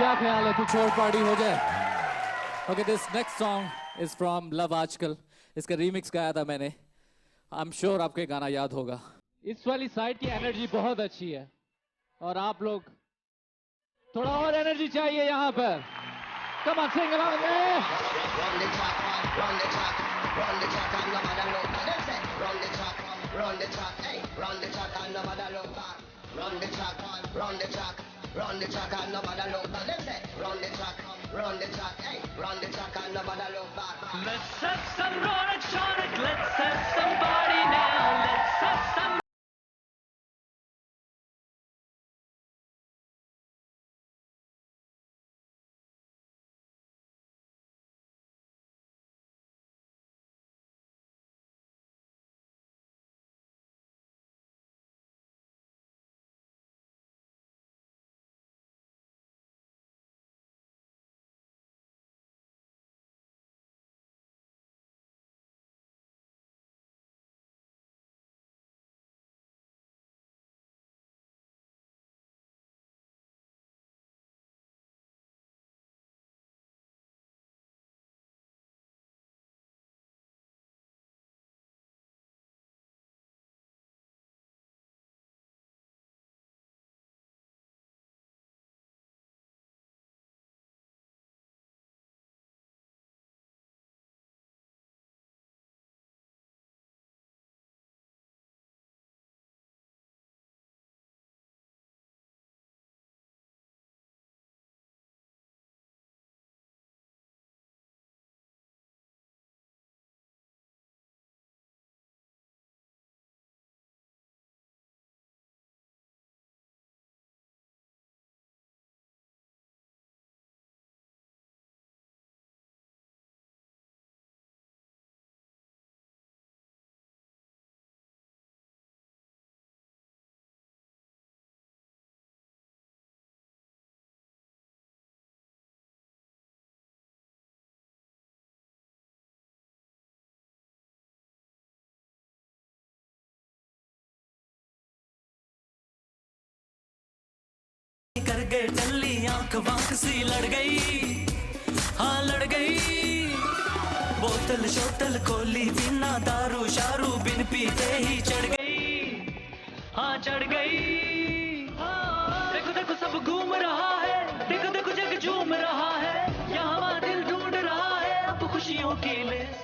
क्या ख्याल है कुछ और पार्टी हो जाए? Okay, this next song is from Love आजकल। इसका रीमिक्स गाया था मैंने। I'm sure आपको ये गाना याद होगा। इस वाली साइड की एनर्जी बहुत अच्छी है और आप लोग थोड़ा और एनर्जी चाहिए यहाँ पर। Come on, sing along with me. Run the track, run the track, run the track, and nobody look back. Them say, run the track, hey, run the track, and nobody look back. Run the track, run the track, run the track, and nobody look back. Them say, run the track, hey, run the track, and nobody look back. Let's have some Ronic, let's have some party now. Let's have some लगे टल्ली आंख वांख सी लड़ गई, हाँ लड़ गई। बोतल शोतल खोली बिना दारू शारू बिन पीते ही चढ़ गई, हाँ चढ़ गई। देखो देखो सब घूम रहा है, देखो देखो जग झूम रहा है, यहाँ वहाँ दिल ढूंढ रहा है अब खुशियों की list.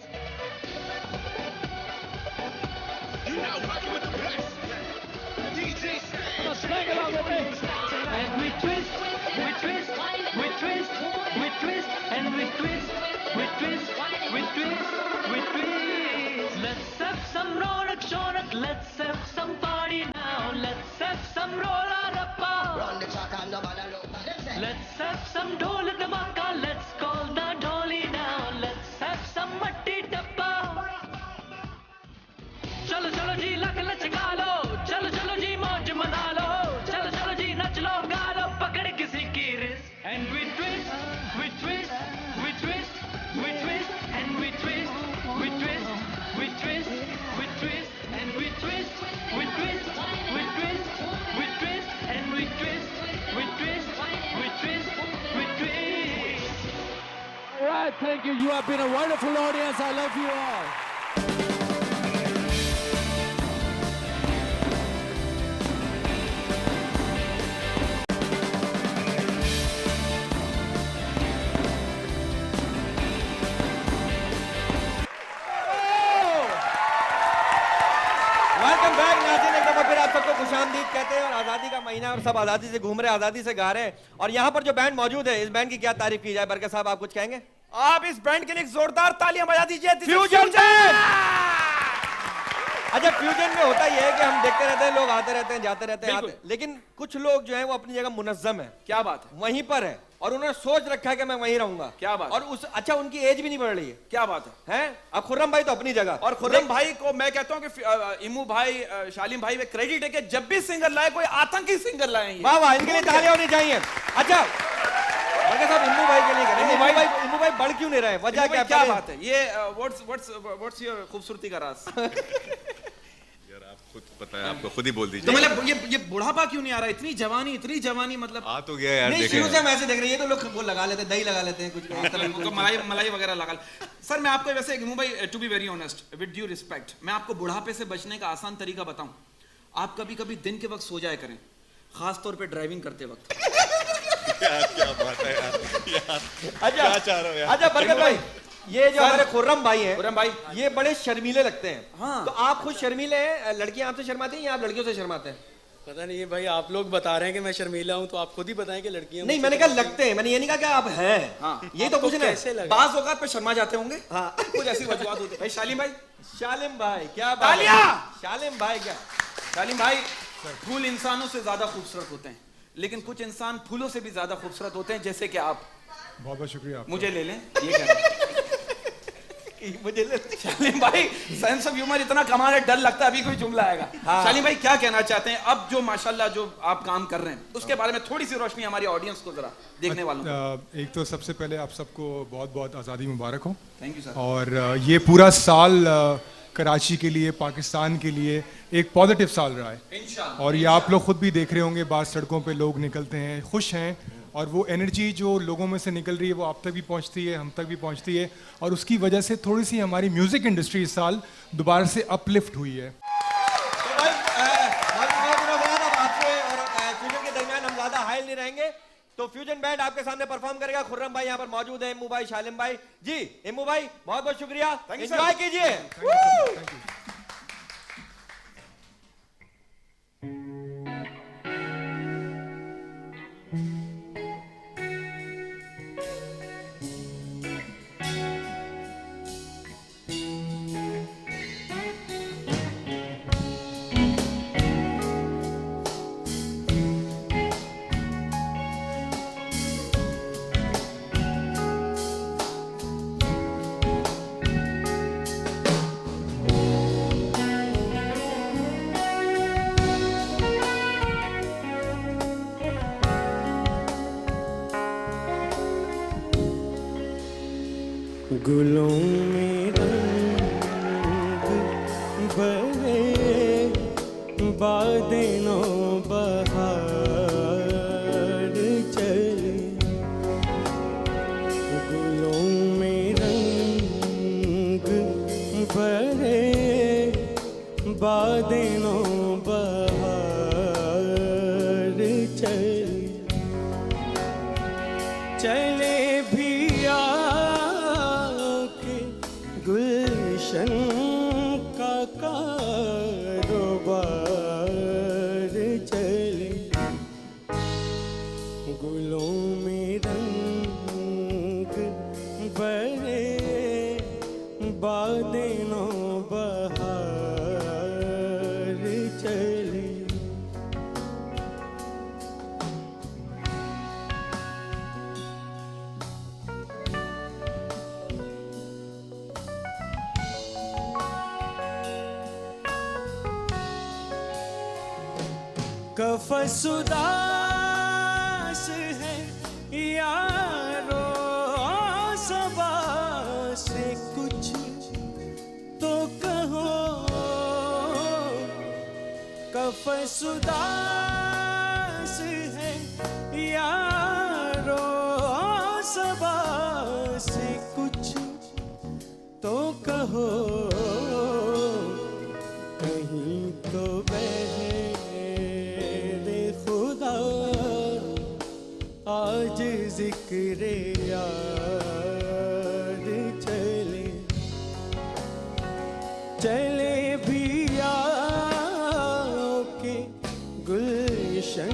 And we twist, we twist, we twist, we twist, and we twist, we twist, we twist, we twist. Let's have some ronak shonak, let's have some party now. Let's have some rolla rappa. Run the track and nobody look back. Them say, Let's have some dhol dhamaka. Let's call the dholi now. Let's have some matti tappa. चलो चलो जी luck लचका लो, चलो चलो जी मौज मना लो, चलो चलो जी नच लो गा लो पकड़ किसी की wrist. And we twist, we twist, we twist, we twist, and we twist, we twist, we twist, we twist, and we twist, we twist, we twist, we twist, and we twist, we twist, we twist, we twist. All right, thank you. You have been a wonderful audience. I love you all. Welcome back नाज़रीन, एक दफा फिर आप सबको खुशामदीद कहते हैं। और आज़ादी का महीना और सब आज़ादी से घूम रहे हैं, आज़ादी से गा रहे हैं। और यहाँ पर जो बैंड मौजूद है, इस बैंड की क्या तारीफ की जाए? बरकत साहब, आप कुछ कहेंगे? आप इस बैंड के लिए एक जोरदार तालियां बजा दीजिए। Fusion band. अच्छा, फ्यूजन में होता यह है कि हम देखते रहते हैं, लोग आते रहते हैं, जाते रहते हैं, लेकिन कुछ लोग जो हैं वो अपनी जगह मुनज़्ज़म है। क्या बात है? वहीं पर है और उन्होंने सोच रखा है कि मैं वहीं रहूंगा। क्या बात? और उस अच्छा, उनकी एज भी नहीं बढ़ रही है। क्या बात है? हैं? अब खुर्रम भाई तो अपनी जगह, और खुर्रम भाई को मैं कहता हूं कि इमू भाई, शालिम भाई, वे क्रेडिट है कि जब भी सिंगर लाए कोई आतंकी सिंगर लाए हैं। वाह वाह, इनके लिए तालियां होनी चाहिए। अच्छा, बरकत साहब, इमू भाई के लिए करें। इमू भाई बढ़ क्यों नहीं रहे? वजह क्या? क्या बात है? ये व्हाट्स योर खूबसूरती का राज? खुद पता है, आपको खुद ही बोल तो दीजिए। मतलब ये बुढ़ापा क्यों नहीं आ रहा? इतनी जवानी मतलब आ तो गया यार, नहीं, देखें। शुरू से हम ऐसे देख रहे हैं, ये तो लोग वो लगा लेते हैं, दही लगा लेते हैं, कुछ तो मलाई वगैरह लगा। सर मैं आपको वैसे इमू भाई, to be very honest with due respect, मैं आपको बुढ़ापे से बचने का आसान तरीका बताऊं। आप कभी कभी दिन के वक्त सो जाया करें, खास तौर पे ड्राइविंग करते वक्त। क्या बात है यार, अच्छा क्या चाह रहे हो यार? अच्छा बरकत भाई, ये जो हमारे खुर्रम भाई हैं, खुर्रम भाई, ये बड़े शर्मीले लगते हैं। हाँ। तो आप खुद शर्मीले हैं? लड़कियां आपसे शर्माती हैं या आप लड़कियों से शर्माते हैं? पता नहीं है भाई, आप लोग बता रहे हैं कि मैं शर्मीला हूं, तो आप खुद ही बताएं कि लड़कियां नहीं, मैंने कहा लगते हैं, मैंने ये नहीं कहा कि आप हैं। हाँ। ये तो पूछना है। कैसे लगा? बाज औकात पे शर्मा जाते होंगे। हाँ। कुछ ऐसी वजूहत होती है। भाई शालिम भाई, शालिम भाई क्या बात है? तालियां! शालिम भाई क्या? शालिम भाई, फूल इंसानों से ज्यादा खूबसूरत होते हैं, लेकिन कुछ इंसान फूलों से भी ज्यादा खूबसूरत होते हैं, जैसे कि आप। बहुत बहुत शुक्रिया आपका। मुझे ले लें, ये कह रहे हैं। मुझे शालिम भाई, सेंस ऑफ ह्यूमर इतना कमाल है, डर लगता है अभी कोई जुमला आएगा। हाँ। शालिम भाई क्या कहना चाहते हैं अब जो माशाल्लाह जो आप काम कर रहे हैं, उसके बारे में थोड़ी सी रोशनी हमारी ऑडियंस को जरा देखने वालों को। एक तो सबसे पहले आप सबको बहुत बहुत आज़ादी मुबारक हो। Thank you sir. और ये पूरा साल कराची के लिए, पाकिस्तान के लिए एक पॉजिटिव साल रहा है। इंशाल्लाह। और ये आप लोग खुद भी देख रहे होंगे, बाद सड़कों पे लोग निकलते हैं, खुश हैं, और वो एनर्जी जो लोगों में से निकल रही है वो आप तक भी पहुंचती है, हम तक भी पहुंचती है, और उसकी वजह से थोड़ी सी हमारी म्यूज़िक इंडस्ट्री इस साल दोबारा से अपलिफ्ट हुई है। तो भाई अब आपसे और फ्यूजन के दरमियान हम ज्यादा हाइल नहीं रहेंगे। तो फ्यूजन बैंड आपके सामने परफॉर्म करेगा। खुर्रम भाई यहाँ पर मौजूद है, इमू भाई, शालिम भाई जी। इमू भाई बहुत बहुत शुक्रिया, एंजॉय कीजिए। गुलों में रंग भरे बादलों बहार बादलों बहार चले भी आके गुलशन का कारोबार चले गुलों में रंग भरे बादलों बहार चले कफस उदास है यारो सबा से कुछ तो कहो कफस उदास है यारो सबा से कुछ तो कहो कहीं तो आज जिक्र यार चले चले भी आके गुलशन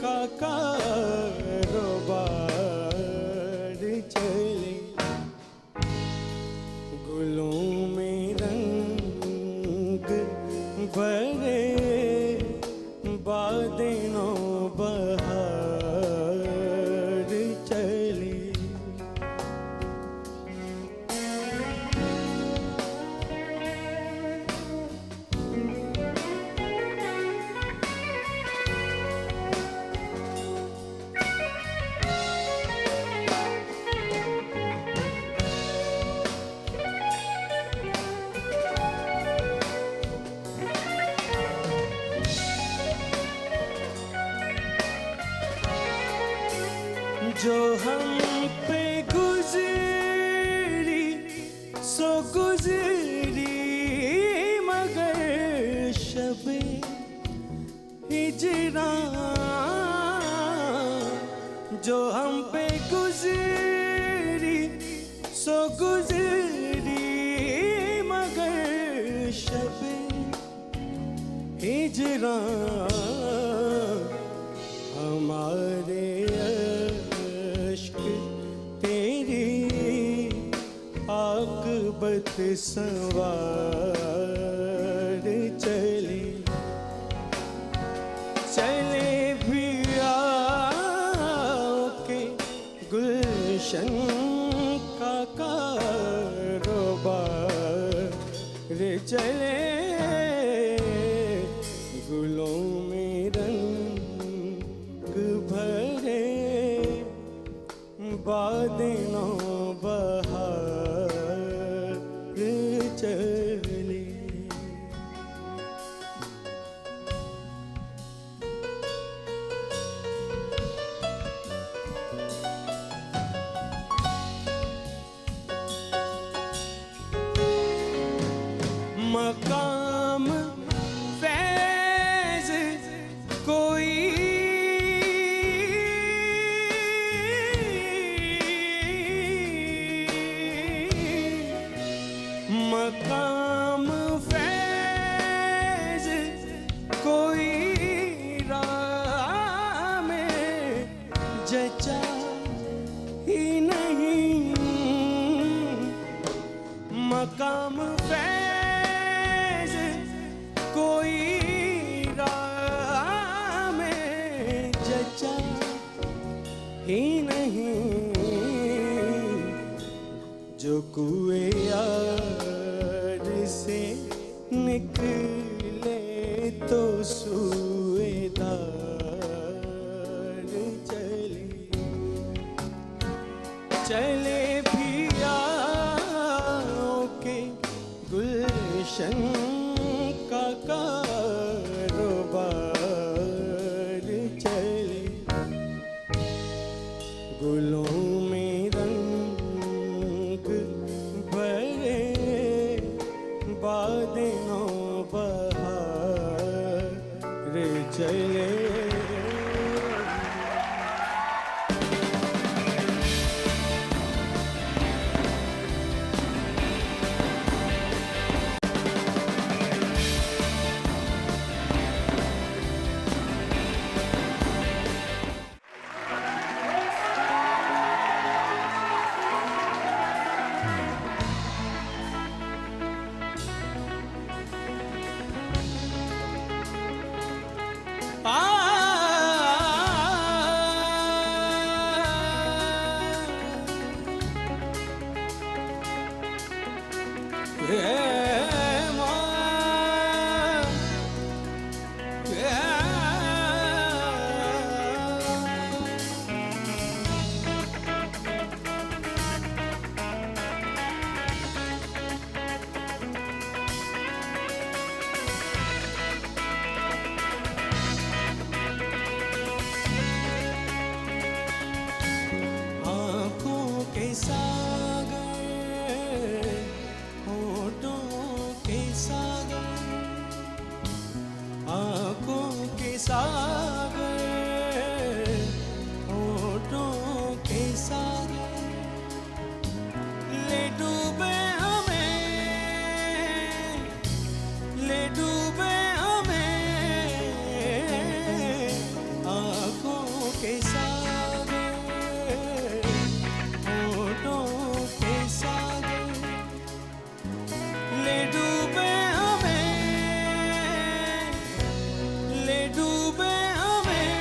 का कारोबार चले गुलों में रंग भरे बादलों बहार चले जो हम पे गुजरी सो गुजरी मगर शबे हिजरा जो हम पे गुजरी सो गुजरी मगर शबे हिजरा हमारे आकबत सवार चले चले भी आके गुलशन का कारोबार चले गुलों में रंग भरे बादलों बहार चले मकाम फैज कोई मकाम फैज कोई राह में जचा ही नहीं मकाम फैज कोई राह में जचा ही नहीं जो कुएं यार से निकले तो सुएदार चले चले भी आके गुलशन का कारोबार चले गुलों में रंग भरे बादलों भूले आँखों के सागर होठों के सागर आँखों के सागर होठों के सागर ले डूबे हमें ले डूबे हमें आँखों के सागर होठों के सागर ले डूबे हमें ले डूबे हमें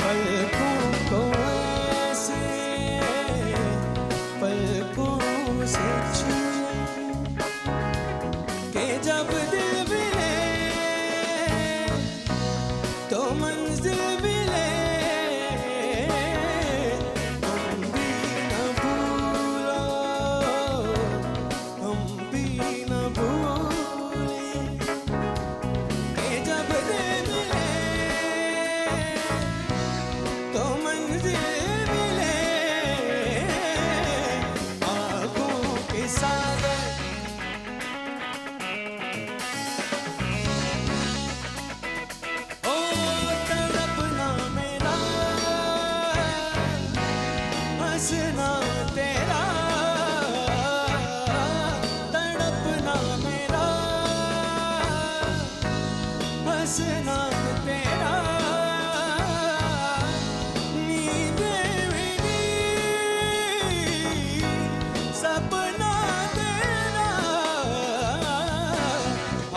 पलकों को ऐसे पलकों से छुए कि जब दिल मिले तो मंजिल मिले हम भी न भूलो हम भी न भूले कि जब दिल मिले तो मंजिल मिले आँखों के सागर ओ तड़पना मेरा हंसना तेरा तड़पना मेरा हंसना तेरा नींदे मेरी सपना तेरा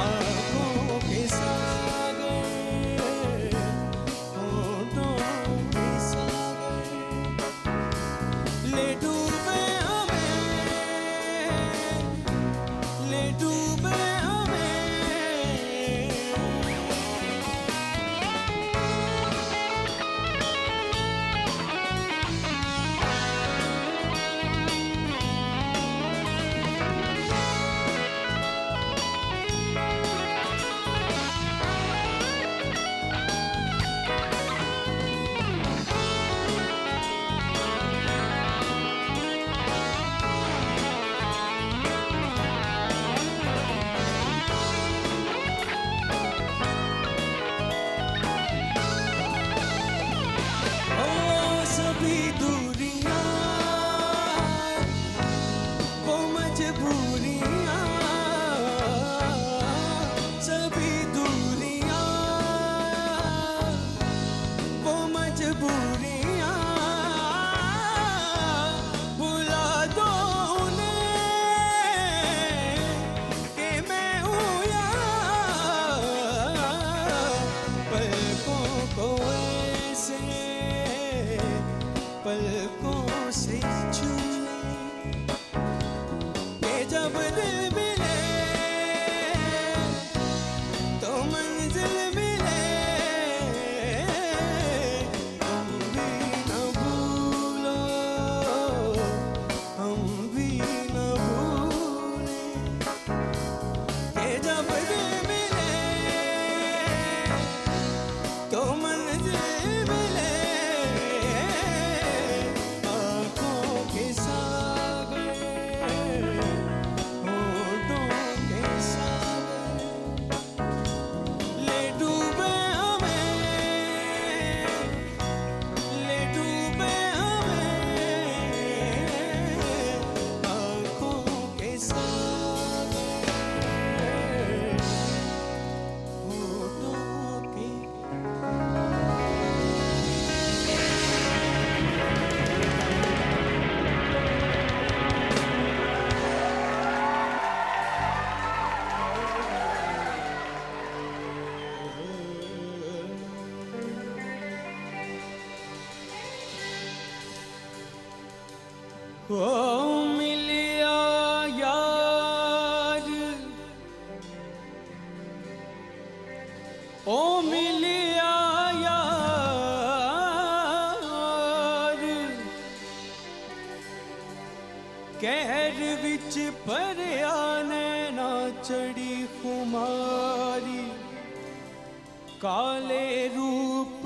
आँखों के सागर होठों के सागर ले डूबे हमें ले डूबे हमें ओ मिलिया यार, ओ मिलिया यार, कहर विच भरिया नैना चढ़ी खुमारी, काले रूप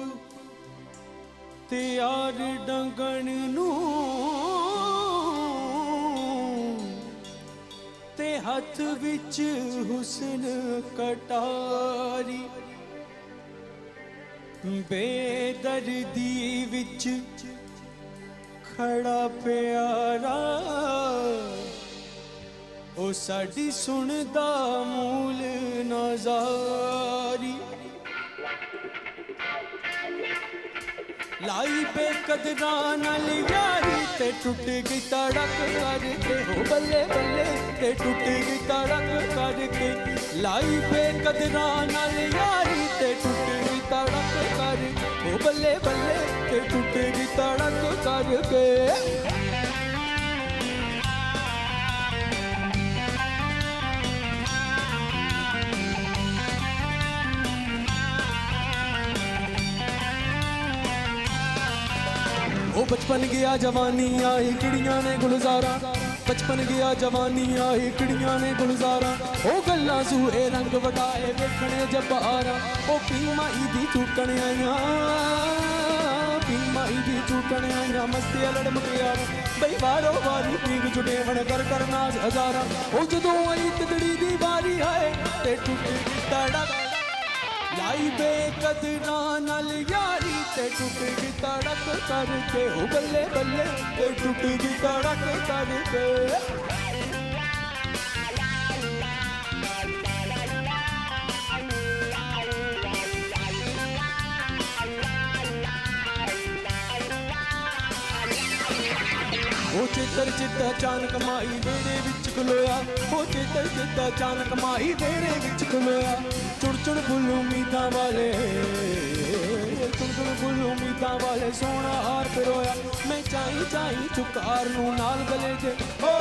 ते यार डंगण नू ते हथ विच हुस्न कटारी, बेदर्दी विच खड़ा प्यारा, ओ साडी सुनदा मूल नजारी, लाई बेकदरा नाल यारी ते टुट गई तड़क करके, हो बल्ले बल्ले ते टुट गई तड़क करके, लाई बेकदरा नाल यारी ते टुट गई तड़क करके, हो बल्ले बल्ले ते टुट गई तड़क करके। ओ बचपन गया जवानी आई किड़ियां ने गुलजारा, बचपन गया जवानी आई किड़ियां ने गुलजारा, ओ गल्लां सूहे रंग वटाए वेखणे जबारा, ओ पीमाई दी चूकण आईयां, पीमाई दी चूकण आईयां, मस्ती लड़ मुटियारा, बई वारो वारी पीग जुटे वन कर कर नाज हजारा, ओ जदों आई तितड़ी दी बारी आए ते टुट गई तड़क, लाई बेकदरा नाल यारी ते टुट गई तड़क करके, हो बल्ले बल्ले ते टुट गई तड़क करके। ओ चित्तर चित्त अचानक माई वेड़े विच खलोया, ओ चित्तर चित्त अचानक माई वेड़े विच खलोया, चुड़ चुड़ फुल उम्मीदां वाले, चुड़ चुड़ फुल उम्मीदां वाले सोना हार पिरोया, मैं चाई चाई चुकार नू नाल गले दे, ओ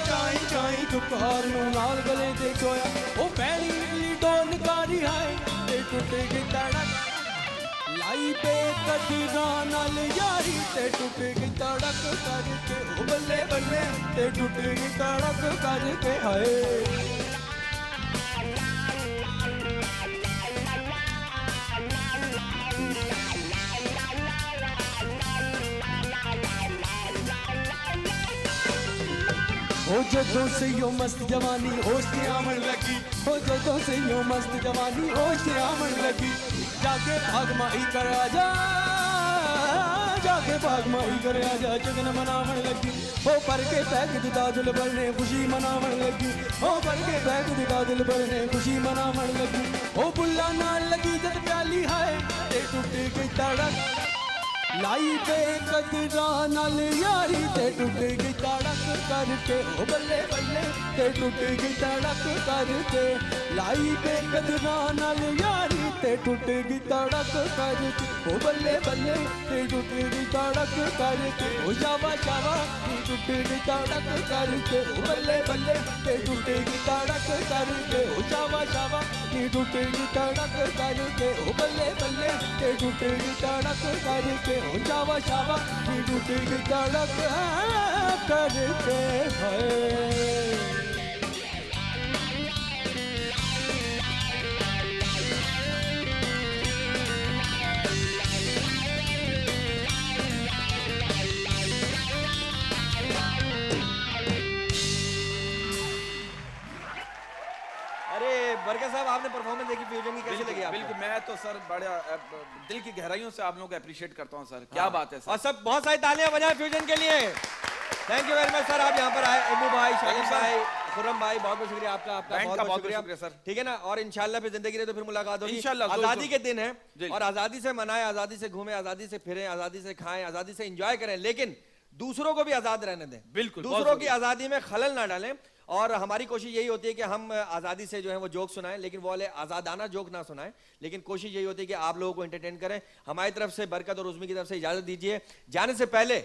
चाई चाई चुकार नू नाल गले दे चोया, ओ पैली निकली डोर निकारी हाय ते टुट गई तड़क, लाई बेकदरा नाल यारी ते टुट गई तड़क करके, ओ बल्ले बल्ले ते टुट गई तड़क करके हाय। हो जदों से यो मस्त जवानी होश ते आमन लगी, हो जदों से यो मस्त जवानी होश ते आमन लगी, जाके भाग माही कर आजा, जाके भाग माही कर आजा, जगन मनावन लगी, हो पर के पैक दिदा दिल भर ने खुशी मनावन लगी, हो पर के पैक दिदा दिल भर ने खुशी मनावन लगी, हो बुल्ला नाल लगी जद प्याली हाय ते टुट गई तड़क, लाई बेकदरा नाल यारी ते टुट गई तड़क करके, ओ बल्ले बल्ले ते टुट गई तड़क करके, लाई बेकदरा नाल यारी ते टुट गई तड़क करके, ओ बल्ले बल्ले ते टुट गई तड़क करके, ओ शाबा शाबा नी टुट गई तड़क करके, ओ बल्ले बल्ले ते टुट गई तड़क करके, ओ शाबा शाबा नी टुट गई तड़क करके, ओ बल्ले बल्ले ते टुट गई तड़क करके, ओ शाबा शाबा नी टुट गई तड़क करके हाय। बरकत साहब आपने परफॉर्मेंस देखी फ्यूजन की, कैसी लगी आपको? बिल्कुल, मैं तो सर बड़ा दिल की गहराइयों से आप लोगों को अप्रिशिएट करता हूं सर, क्या बात है सर। और सब बहुत सारी तालियां बजाएं फ्यूजन के लिए। Thank you very much sir, आप यहाँ पर आए, इब्बू भाई, शाहिद भाई, खुर्रम भाई, बहुत बहुत शुक्रिया आपका, बहुत शुक्रिया सर, ठीक है ना। और इंशाल्लाह फिर जिंदगी रहे तो फिर मुलाकात होगी इंशाल्लाह। आजादी के दिन है और आजादी से मनाएं, आजादी से घूमें, आजादी से फिरें, आजादी से खाएं, आजादी से एंजॉय करें, लेकिन दूसरों को भी आजाद रहने दें, बिल्कुल, दूसरों की आजादी में खलल ना डालें। और हमारी कोशिश यही होती है कि हम आज़ादी से जो है वो जोक सुनाएं, लेकिन वो वाले आज़ादाना जोक ना सुनाएं, लेकिन कोशिश यही होती है कि आप लोगों को एंटरटेन करें। हमारी तरफ से बरकत और उज़मी की तरफ से इजाज़त दीजिए। जाने से पहले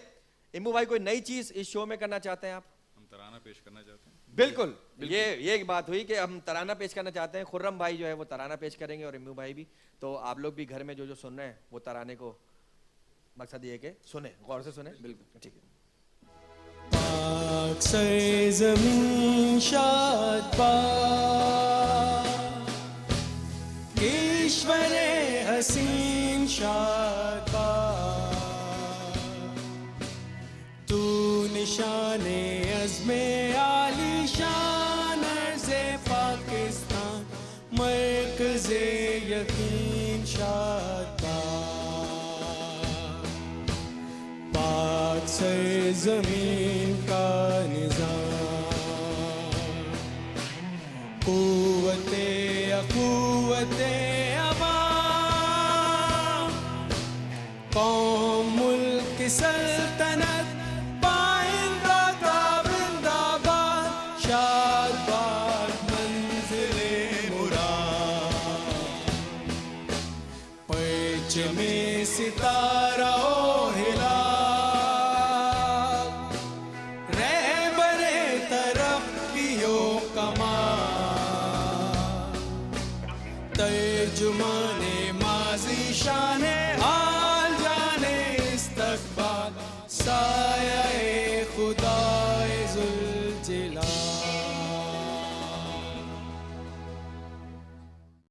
इम्मू भाई कोई नई चीज इस शो में करना चाहते हैं आप? हम तराना पेश करना चाहते हैं। बिल्कुल, ये एक बात हुई कि हम तराना पेश करना चाहते हैं। खुर्रम भाई जो है वो तराना पेश करेंगे और इम्मू भाई भी। तो आप लोग भी घर में जो जो सुन रहे हैं वो तराने को मकसद ये कि सुने, गौर से सुने। बिल्कुल ठीक है। पाक से ज़मीन शाद पाक, ईश्वर हसीन शाद पाक, तू निशाने अज़्मे आली शान अर्ज़े पाकिस्तान, मरकज़े यकीन शाद पाक, पाक से ज़मीन का निज़ाम, क़ुव्वते अक़ुव्वते अवाम, कौम मुल्क सल्तनत पाइंदा ताबिंदाबाद, शादबाद मंज़िले मुराद, परचमे सितारे